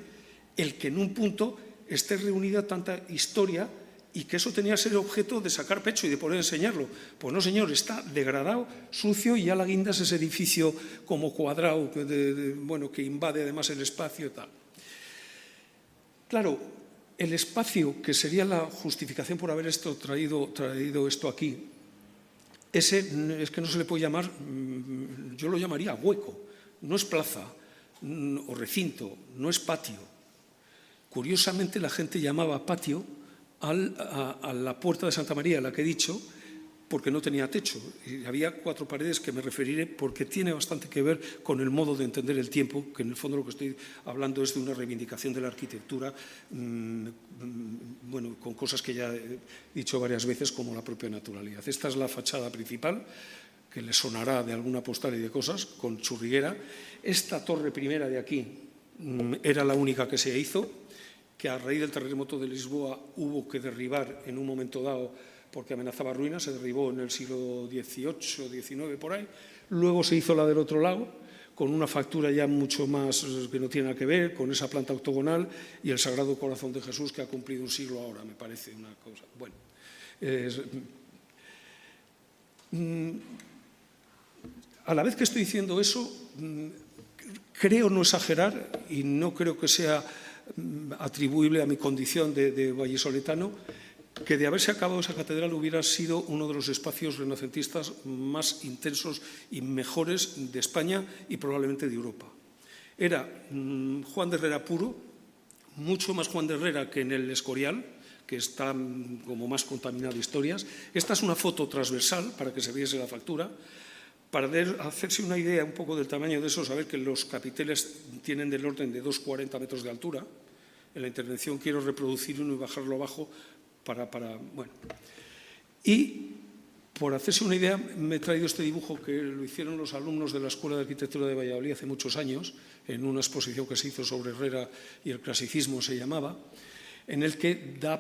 el que en un punto esté reunida tanta historia y que eso tenía que ser objeto de sacar pecho y de poder enseñarlo. Pues no, señor, está degradado, sucio, y ya la guinda es ese edificio como cuadrado, bueno, que invade además el espacio y tal. Claro, el espacio, que sería la justificación por haber traído esto aquí, ese es que no se le puede llamar, yo lo llamaría hueco, no es plaza o recinto, no es patio. Curiosamente, la gente llamaba patio a la puerta de Santa María, la que he dicho, porque no tenía techo. Y había 4 paredes que me referiré porque tiene bastante que ver con el modo de entender el tiempo, que en el fondo lo que estoy hablando es de una reivindicación de la arquitectura, bueno, con cosas que ya he dicho varias veces, como la propia naturalidad. Esta es la fachada principal, que le sonará de alguna postal y de cosas, con Churriguera. Esta torre primera de aquí era la única que se hizo, que a raíz del terremoto de Lisboa hubo que derribar en un momento dado porque amenazaba ruina, se derribó en el siglo XVIII, XIX, por ahí. Luego se hizo la del otro lado, con una factura ya mucho más que no tiene nada que ver, con esa planta octogonal y el Sagrado Corazón de Jesús, que ha cumplido un siglo ahora, me parece una cosa. Bueno, a la vez que estoy diciendo eso, creo no exagerar y no creo que sea atribuible a mi condición de vallisoletano, que de haberse acabado esa catedral hubiera sido uno de los espacios renacentistas más intensos y mejores de España y probablemente de Europa. Era Juan de Herrera puro, mucho más Juan de Herrera que en el Escorial, que está como más contaminado de historias. Esta es una foto transversal para que se viese la factura. Para hacerse una idea un poco del tamaño de eso, saber que los capiteles tienen del orden de 2,40 metros de altura. En la intervención quiero reproducir uno y bajarlo abajo bueno. Y, por hacerse una idea, me he traído este dibujo que lo hicieron los alumnos de la Escuela de Arquitectura de Valladolid hace muchos años, en una exposición que se hizo sobre Herrera y el clasicismo, se llamaba, en el que da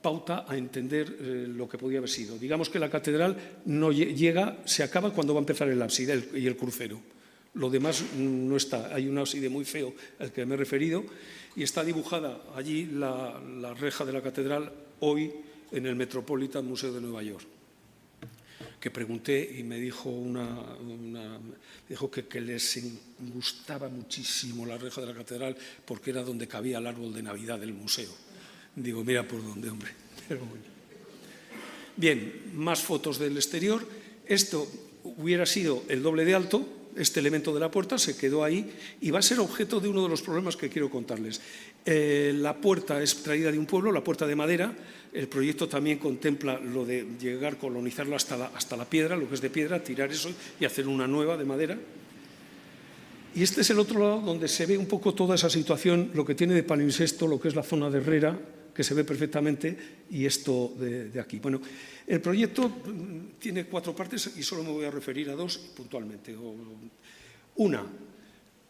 pauta a entender lo que podía haber sido. Digamos que la catedral no llega, se acaba cuando va a empezar el ábside y el crucero. Lo demás no está. Hay un ábside muy feo al que me he referido y está dibujada allí la reja de la catedral hoy en el Metropolitan Museum de Nueva York. Que pregunté y me dijo, dijo que les gustaba muchísimo la reja de la catedral porque era donde cabía el árbol de Navidad del museo. Digo, mira por dónde, hombre. Pero bueno. Bien, más fotos del exterior. Esto hubiera sido el doble de alto, este elemento de la puerta se quedó ahí y va a ser objeto de uno de los problemas que quiero contarles. La puerta es traída de un pueblo, la puerta de madera. El proyecto también contempla lo de llegar, colonizarlo hasta la piedra, lo que es de piedra, tirar eso y hacer una nueva de madera. Y este es el otro lado donde se ve un poco toda esa situación, lo que tiene de palimpsesto, lo que es la zona de Herrera, que se ve perfectamente, y esto de aquí. Bueno, el proyecto tiene 4 partes y solo me voy a referir a 2 puntualmente. Una,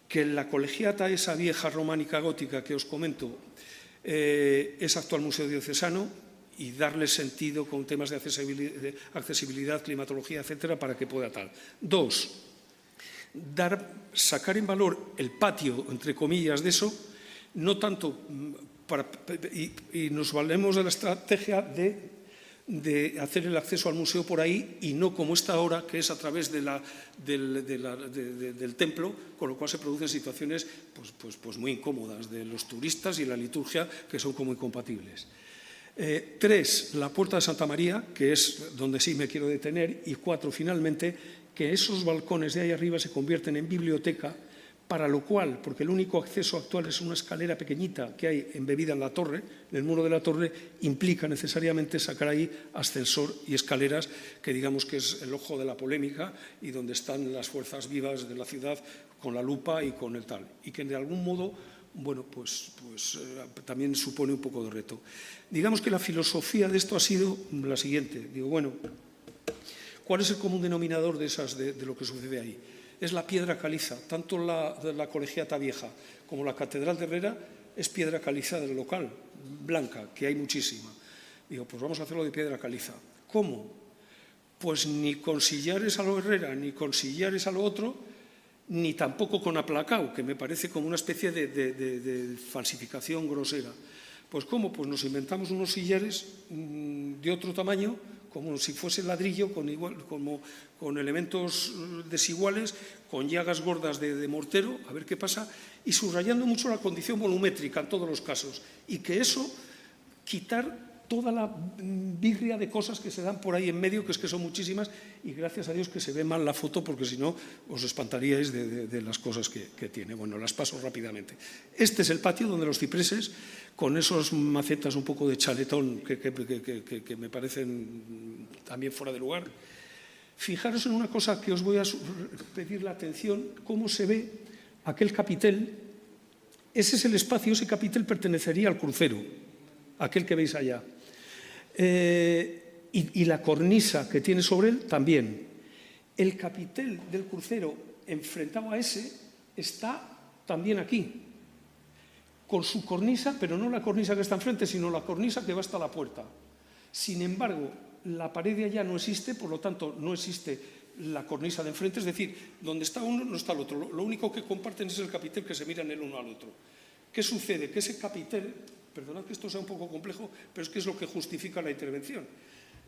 que la colegiata esa vieja románica gótica que os comento es actual museo diocesano y darle sentido con temas de accesibilidad, climatología, etcétera, para que pueda tal. 2, sacar en valor el patio, entre comillas, de eso, no tanto y nos valemos de la estrategia de hacer el acceso al museo por ahí y no como esta ahora, que es a través del templo, con lo cual se producen situaciones pues muy incómodas de los turistas y la liturgia, que son como incompatibles. 3, la puerta de Santa María, que es donde sí me quiero detener, y 4, finalmente, que esos balcones de ahí arriba se convierten en biblioteca, para lo cual, porque el único acceso actual es una escalera pequeñita que hay embebida en la torre, en el muro de la torre, implica necesariamente sacar ahí ascensor y escaleras, que digamos que es el ojo de la polémica y donde están las fuerzas vivas de la ciudad con la lupa y con el tal. Y que de algún modo, bueno, pues también supone un poco de reto. Digamos que la filosofía de esto ha sido la siguiente. Digo, bueno, ¿cuál es el común denominador de lo que sucede ahí? Es la piedra caliza. Tanto la colegiata vieja como la catedral de Herrera es piedra caliza del local, blanca, que hay muchísima. Digo, pues vamos a hacerlo de piedra caliza. ¿Cómo? Pues ni con sillares a lo Herrera, ni con sillares a lo otro, ni tampoco con aplacao, que me parece como una especie de falsificación grosera. Pues ¿cómo? Pues nos inventamos unos sillares de otro tamaño, como si fuese ladrillo, con elementos desiguales, con llagas gordas de mortero, a ver qué pasa, y subrayando mucho la condición volumétrica en todos los casos. Y que eso, quitar toda la birria de cosas que se dan por ahí en medio, que es que son muchísimas, y gracias a Dios que se ve mal la foto, porque si no os espantaríais de las cosas que tiene. Bueno, las paso rápidamente. Este es el patio donde los cipreses, con esos macetas un poco de chaletón que me parecen también fuera de lugar. Fijaros en una cosa que os voy a pedir la atención, cómo se ve aquel capitel. Ese es el espacio, ese capitel pertenecería al crucero, aquel que veis allá. Y la cornisa que tiene sobre él también. El capitel del crucero enfrentado a ese está también aquí. con su cornisa, pero no la cornisa que está enfrente, sino la cornisa que va hasta la puerta. Sin embargo, la pared de allá no existe, por lo tanto, no existe la cornisa de enfrente, es decir, donde está uno no está el otro. Lo único que comparten es el capitel, que se miran el uno al otro. ¿Qué sucede? Que ese capitel, perdonad que esto sea un poco complejo, pero es que es lo que justifica la intervención.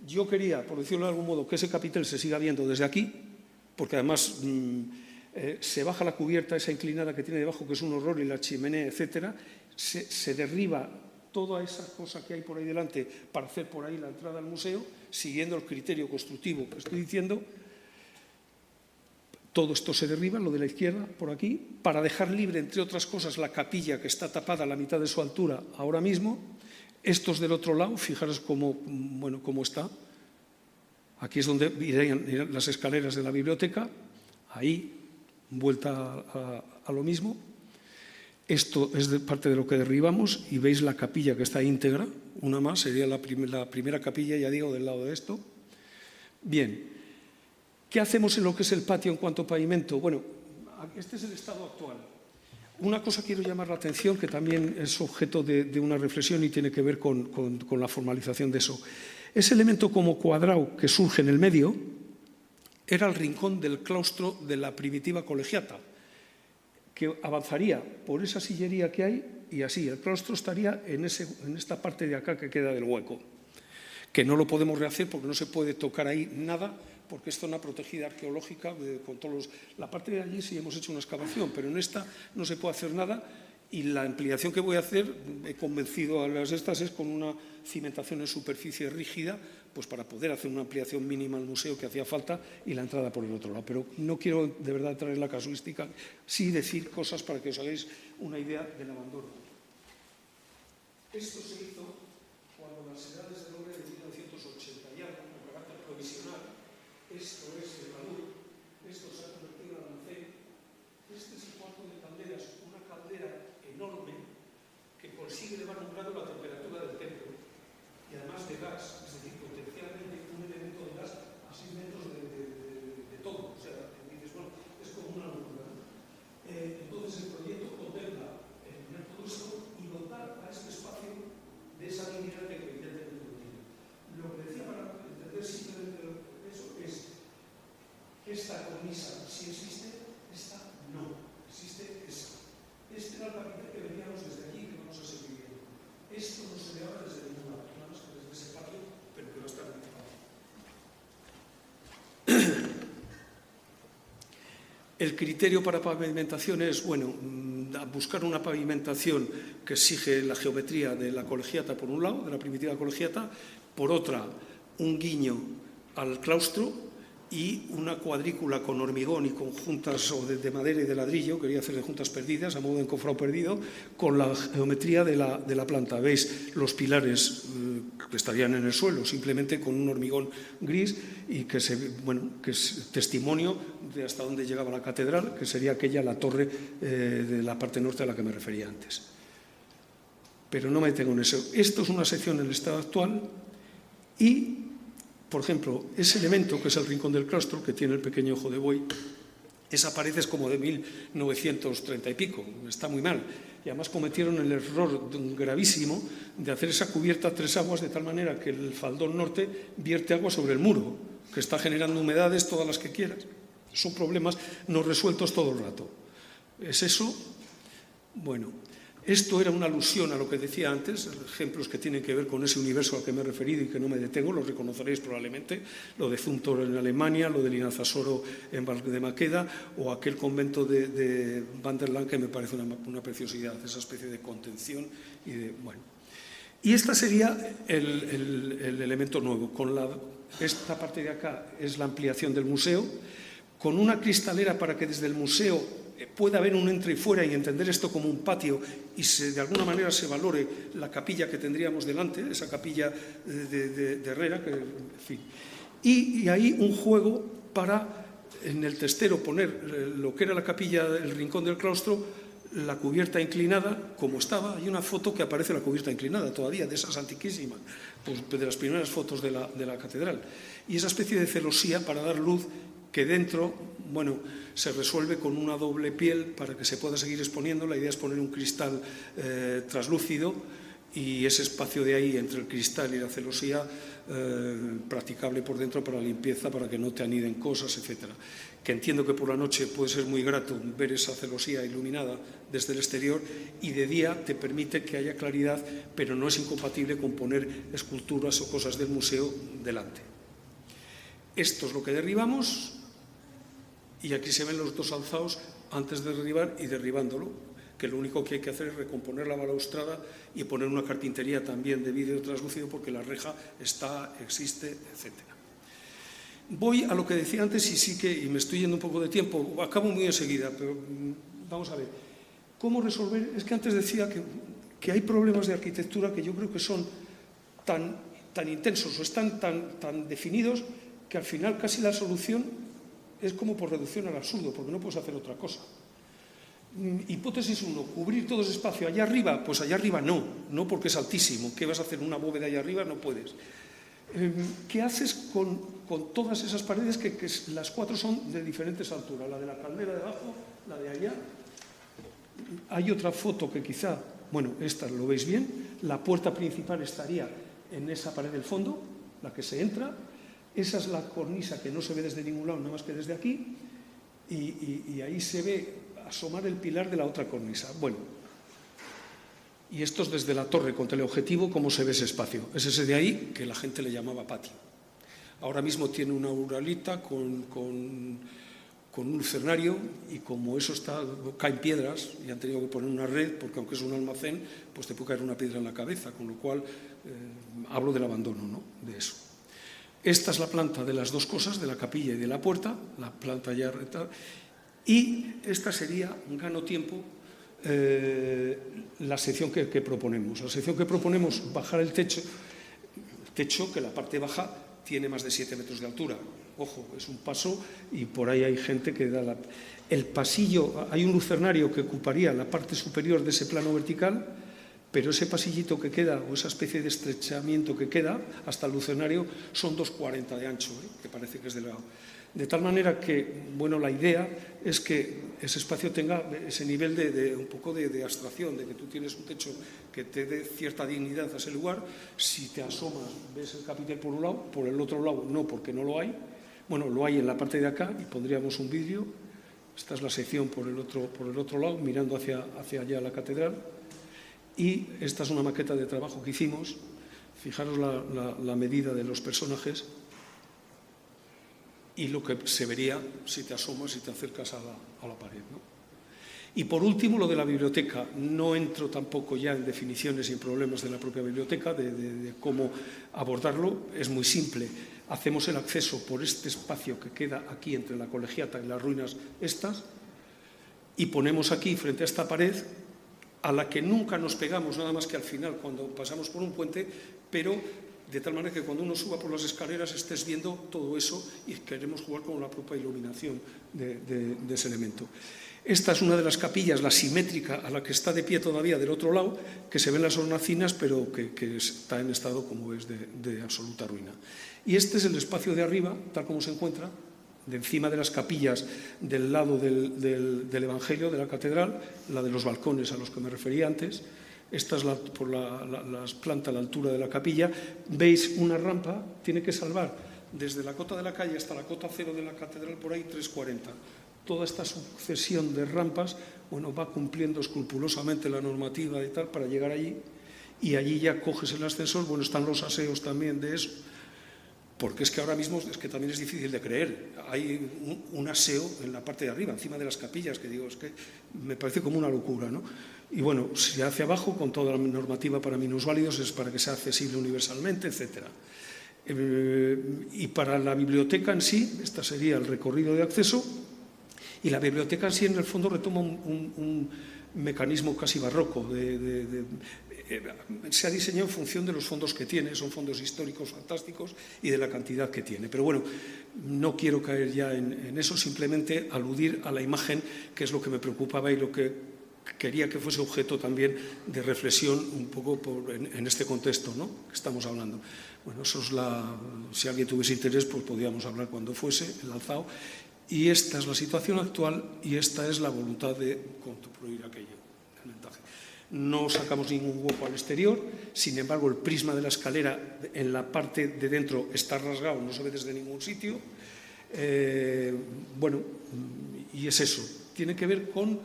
Yo quería, por decirlo de algún modo, que ese capitel se siga viendo desde aquí, porque además se baja la cubierta, esa inclinada que tiene debajo, que es un horror, y la chimenea, etcétera, se derriba toda esa cosa que hay por ahí delante para hacer por ahí la entrada al museo, siguiendo el criterio constructivo que estoy diciendo. Todo esto se derriba, lo de la izquierda, por aquí, para dejar libre, entre otras cosas, la capilla que está tapada a la mitad de su altura ahora mismo. Estos del otro lado, fijaros cómo está. Aquí es donde irían las escaleras de la biblioteca, ahí, vuelta a lo mismo. Esto es parte de lo que derribamos y veis la capilla que está íntegra, una más, sería la primera capilla, ya digo, del lado de esto. Bien. ¿Qué hacemos en lo que es el patio en cuanto a pavimento? Bueno, este es el estado actual. Una cosa quiero llamar la atención, que también es objeto de una reflexión y tiene que ver con la formalización de eso. Ese elemento como cuadrado que surge en el medio era el rincón del claustro de la primitiva colegiata, que avanzaría por esa sillería que hay y así, el claustro estaría en esta parte de acá que queda del hueco, que no lo podemos rehacer porque no se puede tocar ahí nada, porque es zona protegida arqueológica, con todos la parte de allí sí hemos hecho una excavación, pero en esta no se puede hacer nada, y la ampliación que voy a hacer, he convencido a las estas, es con una cimentación en superficie rígida, pues para poder hacer una ampliación mínima al museo que hacía falta y la entrada por el otro lado. Pero no quiero de verdad traer la casuística, sí decir cosas para que os hagáis una idea del abandono. Esto se hizo cuando las edades del hombre de 1980 y algo, con carácter provisional. Esto es el Balú, esto se ha convertido en almacén. Este es el cuarto de calderas, una caldera enorme que consigue elevar un grado la temperatura del templo y además de gas, es decir, potencialmente un elemento de gas a 6 metros de todo. O sea, dices, bueno, es como una locura. Entonces el proyecto contempla poner todo esto y dotar a este espacio de esa dignidad que evidentemente no tiene. Lo que decía para entender simplemente eso es que esta cornisa sí existe, esta no, existe esa. Este era el capitel que veníamos desde allí, que vamos a seguir viendo. Esto no se ve ahora desde ningún lado, nada más que desde ese patio, pero que va a estar en el patio. El criterio para pavimentación es, bueno, buscar una pavimentación que exige la geometría de la colegiata por un lado, de la primitiva colegiata, por otra, un guiño al claustro y una cuadrícula con hormigón y con juntas o de madera y de ladrillo, quería hacer de juntas perdidas, a modo de encofrado perdido, con la geometría de la planta. Veis los pilares que estarían en el suelo, simplemente con un hormigón gris y que es testimonio de hasta dónde llegaba la catedral, que sería aquella, la torre de la parte norte a la que me refería antes. Pero no me detengo en eso. Esto es una sección en el estado actual y, por ejemplo, ese elemento que es el rincón del claustro, que tiene el pequeño ojo de buey, esa pared es como de 1930 y pico, está muy mal. Y además cometieron el error gravísimo de hacer esa cubierta a 3 aguas de tal manera que el faldón norte vierte agua sobre el muro, que está generando humedades todas las que quieras. Son problemas no resueltos todo el rato. ¿Es eso? Bueno, esto era una alusión a lo que decía antes, ejemplos que tienen que ver con ese universo al que me he referido y que no me detengo, los reconoceréis probablemente, lo de Zumthor en Alemania, lo de Linazasoro en Val de Maqueda o aquel convento de Van der Laan, que me parece una preciosidad, esa especie de contención y de, bueno. Y este sería el elemento nuevo. Esta parte de acá es la ampliación del museo, con una cristalera para que desde el museo pueda haber un entra y fuera y entender esto como un patio y de alguna manera se valore la capilla que tendríamos delante, esa capilla de Herrera, que, en fin. Y ahí un juego para, en el testero, poner lo que era la capilla, el rincón del claustro, la cubierta inclinada, como estaba. Hay una foto que aparece la cubierta inclinada todavía, de esas antiquísimas, pues de las primeras fotos de la catedral. Y esa especie de celosía para dar luz que dentro, bueno, se resuelve con una doble piel para que se pueda seguir exponiendo. La idea es poner un cristal translúcido y ese espacio de ahí entre el cristal y la celosía practicable por dentro para la limpieza, para que no te aniden cosas, etcétera. Que entiendo que por la noche puede ser muy grato ver esa celosía iluminada desde el exterior, y de día te permite que haya claridad, pero no es incompatible con poner esculturas o cosas del museo delante. Esto es lo que derribamos, y aquí se ven los dos alzados antes de derribar y derribándolo, que lo único que hay que hacer es recomponer la balaustrada y poner una carpintería también de vidrio translúcido, porque la reja existe, etcétera. Voy a lo que decía antes, y me estoy yendo un poco de tiempo, acabo muy enseguida, pero vamos a ver. ¿Cómo resolver? Es que antes decía que hay problemas de arquitectura que yo creo que son tan intensos o están tan definidos que al final casi la solución es como por reducción al absurdo, porque no puedes hacer otra cosa. Hipótesis 1, cubrir todo ese espacio allá arriba. Pues allá arriba no porque es altísimo. ¿Qué vas a hacer? ¿Una bóveda allá arriba? No puedes. ¿Qué haces con todas esas paredes que las cuatro son de diferentes alturas? La de la caldera de abajo, la de allá. Hay otra foto que quizá, bueno, esta lo veis bien. La puerta principal estaría en esa pared del fondo, la que se entra. Esa es la cornisa que no se ve desde ningún lado, nada más que desde aquí. Y ahí se ve asomar el pilar de la otra cornisa. Bueno, y esto es desde la torre con teleobjetivo, cómo se ve ese espacio. Es ese de ahí que la gente le llamaba patio. Ahora mismo tiene una uralita con un lucernario, y como eso caen piedras y han tenido que poner una red, porque aunque es un almacén, pues te puede caer una piedra en la cabeza, con lo cual hablo del abandono, ¿no?, de eso. Esta es la planta de las dos cosas, de la capilla y de la puerta, la planta ya recta, y esta sería, gano tiempo, la sección que proponemos. La sección que proponemos, bajar el techo, que la parte baja tiene más de 7 metros de altura. Ojo, es un paso y por ahí hay gente que da el pasillo. Hay un lucernario que ocuparía la parte superior de ese plano vertical, pero ese pasillito que queda, o esa especie de estrechamiento que queda hasta el lucernario, son 2,40 de ancho, que parece que es delgado. De tal manera que, bueno, la idea es que ese espacio tenga ese nivel de un poco de abstracción, de que tú tienes un techo que te dé cierta dignidad a ese lugar. Si te asomas, ves el capitel por un lado, por el otro lado no, porque no lo hay. Bueno, lo hay en la parte de acá y pondríamos un vidrio. Esta es la sección por el otro lado, mirando hacia allá la catedral. Y esta es una maqueta de trabajo que hicimos. Fijaros la medida de los personajes y lo que se vería si te asomas y te acercas a la pared, ¿no? Y por último, lo de la biblioteca. No entro tampoco ya en definiciones y en problemas de la propia biblioteca, de cómo abordarlo. Es muy simple. Hacemos el acceso por este espacio que queda aquí entre la colegiata y las ruinas estas, y ponemos aquí, frente a esta pared, a la que nunca nos pegamos, nada más que al final, cuando pasamos por un puente, pero de tal manera que cuando uno suba por las escaleras estés viendo todo eso, y queremos jugar con la propia iluminación de ese elemento. Esta es una de las capillas, la simétrica, a la que está de pie todavía del otro lado, que se ven las hornacinas, pero que está en estado, como es, de absoluta ruina. Y este es el espacio de arriba, tal como se encuentra, de encima de las capillas, del lado del Evangelio, de la catedral, la de los balcones a los que me refería antes. Esta es por la planta a la altura de la capilla. Veis una rampa, tiene que salvar desde la cota de la calle hasta la cota cero de la catedral, por ahí 3,40. Toda esta sucesión de rampas, bueno, va cumpliendo escrupulosamente la normativa y tal para llegar allí, y allí ya coges el ascensor. Bueno, están los aseos también de eso, porque es que ahora mismo es que también es difícil de creer. Hay un aseo en la parte de arriba, encima de las capillas, que digo, es que me parece como una locura, ¿no? Y bueno, se hace abajo con toda la normativa para minusválidos, es para que sea accesible universalmente, etcétera. Y para la biblioteca en sí, este sería el recorrido de acceso, y la biblioteca en sí, en el fondo, retoma un mecanismo casi barroco. Se ha diseñado en función de los fondos que tiene, son fondos históricos fantásticos y de la cantidad que tiene. Pero bueno, no quiero caer ya en eso, simplemente aludir a la imagen, que es lo que me preocupaba y lo que quería que fuese objeto también de reflexión un poco en este contexto, ¿no?, que estamos hablando. Bueno, eso es si alguien tuviese interés, pues podríamos hablar cuando fuese el alzado. y esta es la situación actual y esta es la voluntad de construir aquello. No sacamos ningún hueco al exterior, sin embargo el prisma de la escalera en la parte de dentro está rasgado, no se ve desde ningún sitio. Bueno, y es eso, tiene que ver con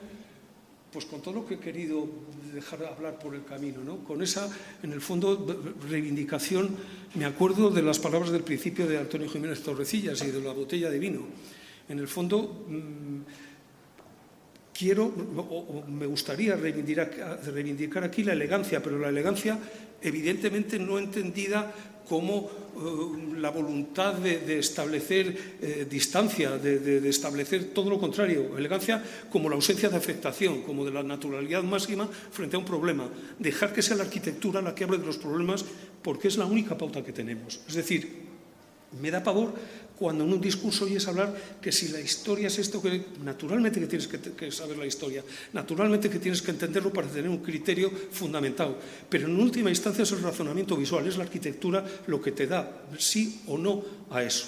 todo lo que he querido dejar hablar por el camino, ¿no? Con esa, en el fondo, reivindicación. Me acuerdo de las palabras del principio de Antonio Jiménez Torrecillas y de la botella de vino. En el fondo, me gustaría reivindicar aquí la elegancia, pero la elegancia evidentemente no entendida como la voluntad de establecer distancia, de establecer todo lo contrario. Elegancia como la ausencia de afectación, como de la naturalidad máxima frente a un problema. Dejar que sea la arquitectura la que hable de los problemas porque es la única pauta que tenemos. Es decir, me da pavor cuando en un discurso oyes hablar que si la historia es esto, que naturalmente que tienes que saber la historia, naturalmente que tienes que entenderlo para tener un criterio fundamentado, pero en última instancia es el razonamiento visual, es la arquitectura lo que te da sí o no a eso.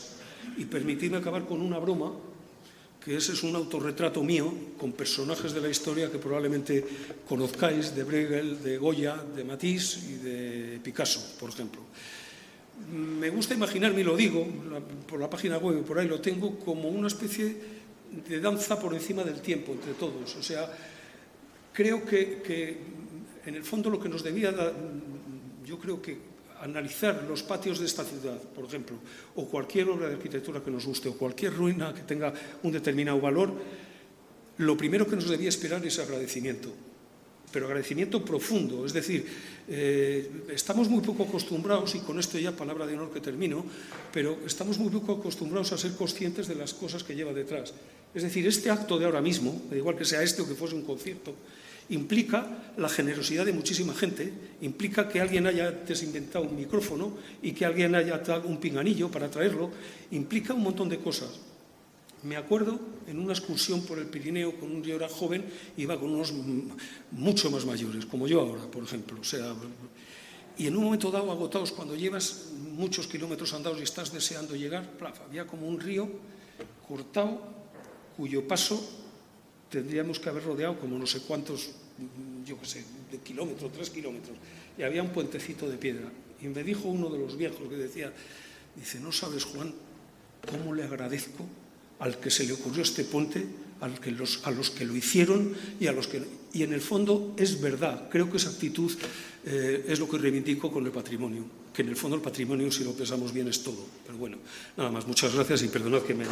Y permitidme acabar con una broma, que ese es un autorretrato mío con personajes de la historia que probablemente conozcáis, de Bruegel, de Goya, de Matisse y de Picasso, por ejemplo. Me gusta imaginarme, y lo digo, por la página web, por ahí lo tengo, como una especie de danza por encima del tiempo entre todos. O sea, creo que en el fondo lo que nos debía dar, yo creo que analizar los patios de esta ciudad, por ejemplo, o cualquier obra de arquitectura que nos guste, o cualquier ruina que tenga un determinado valor, lo primero que nos debía esperar es agradecimiento. Pero agradecimiento profundo, es decir, estamos muy poco acostumbrados, y con esto ya palabra de honor que termino, pero estamos muy poco acostumbrados a ser conscientes de las cosas que lleva detrás. Es decir, este acto de ahora mismo, da igual que sea este o que fuese un concierto, implica la generosidad de muchísima gente, implica que alguien haya desinventado un micrófono y que alguien haya dado un pinganillo para traerlo, implica un montón de cosas. Me acuerdo en una excursión por el Pirineo, yo era joven, iba con unos mucho más mayores, como yo ahora, por ejemplo. O sea, y en un momento dado, agotados, cuando llevas muchos kilómetros andados y estás deseando llegar, había como un río cortado, cuyo paso tendríamos que haber rodeado como no sé cuántos, yo qué sé, de kilómetros, 3 kilómetros. Y había un puentecito de piedra. Y me dijo uno de los viejos que decía, dice, no sabes, Juan, cómo le agradezco al que se le ocurrió este puente, a los que lo hicieron y a los que... Y en el fondo es verdad, creo que esa actitud es lo que reivindico con el patrimonio, que en el fondo el patrimonio, si lo pensamos bien, es todo. Pero bueno, nada más, muchas gracias y perdonad que me haya...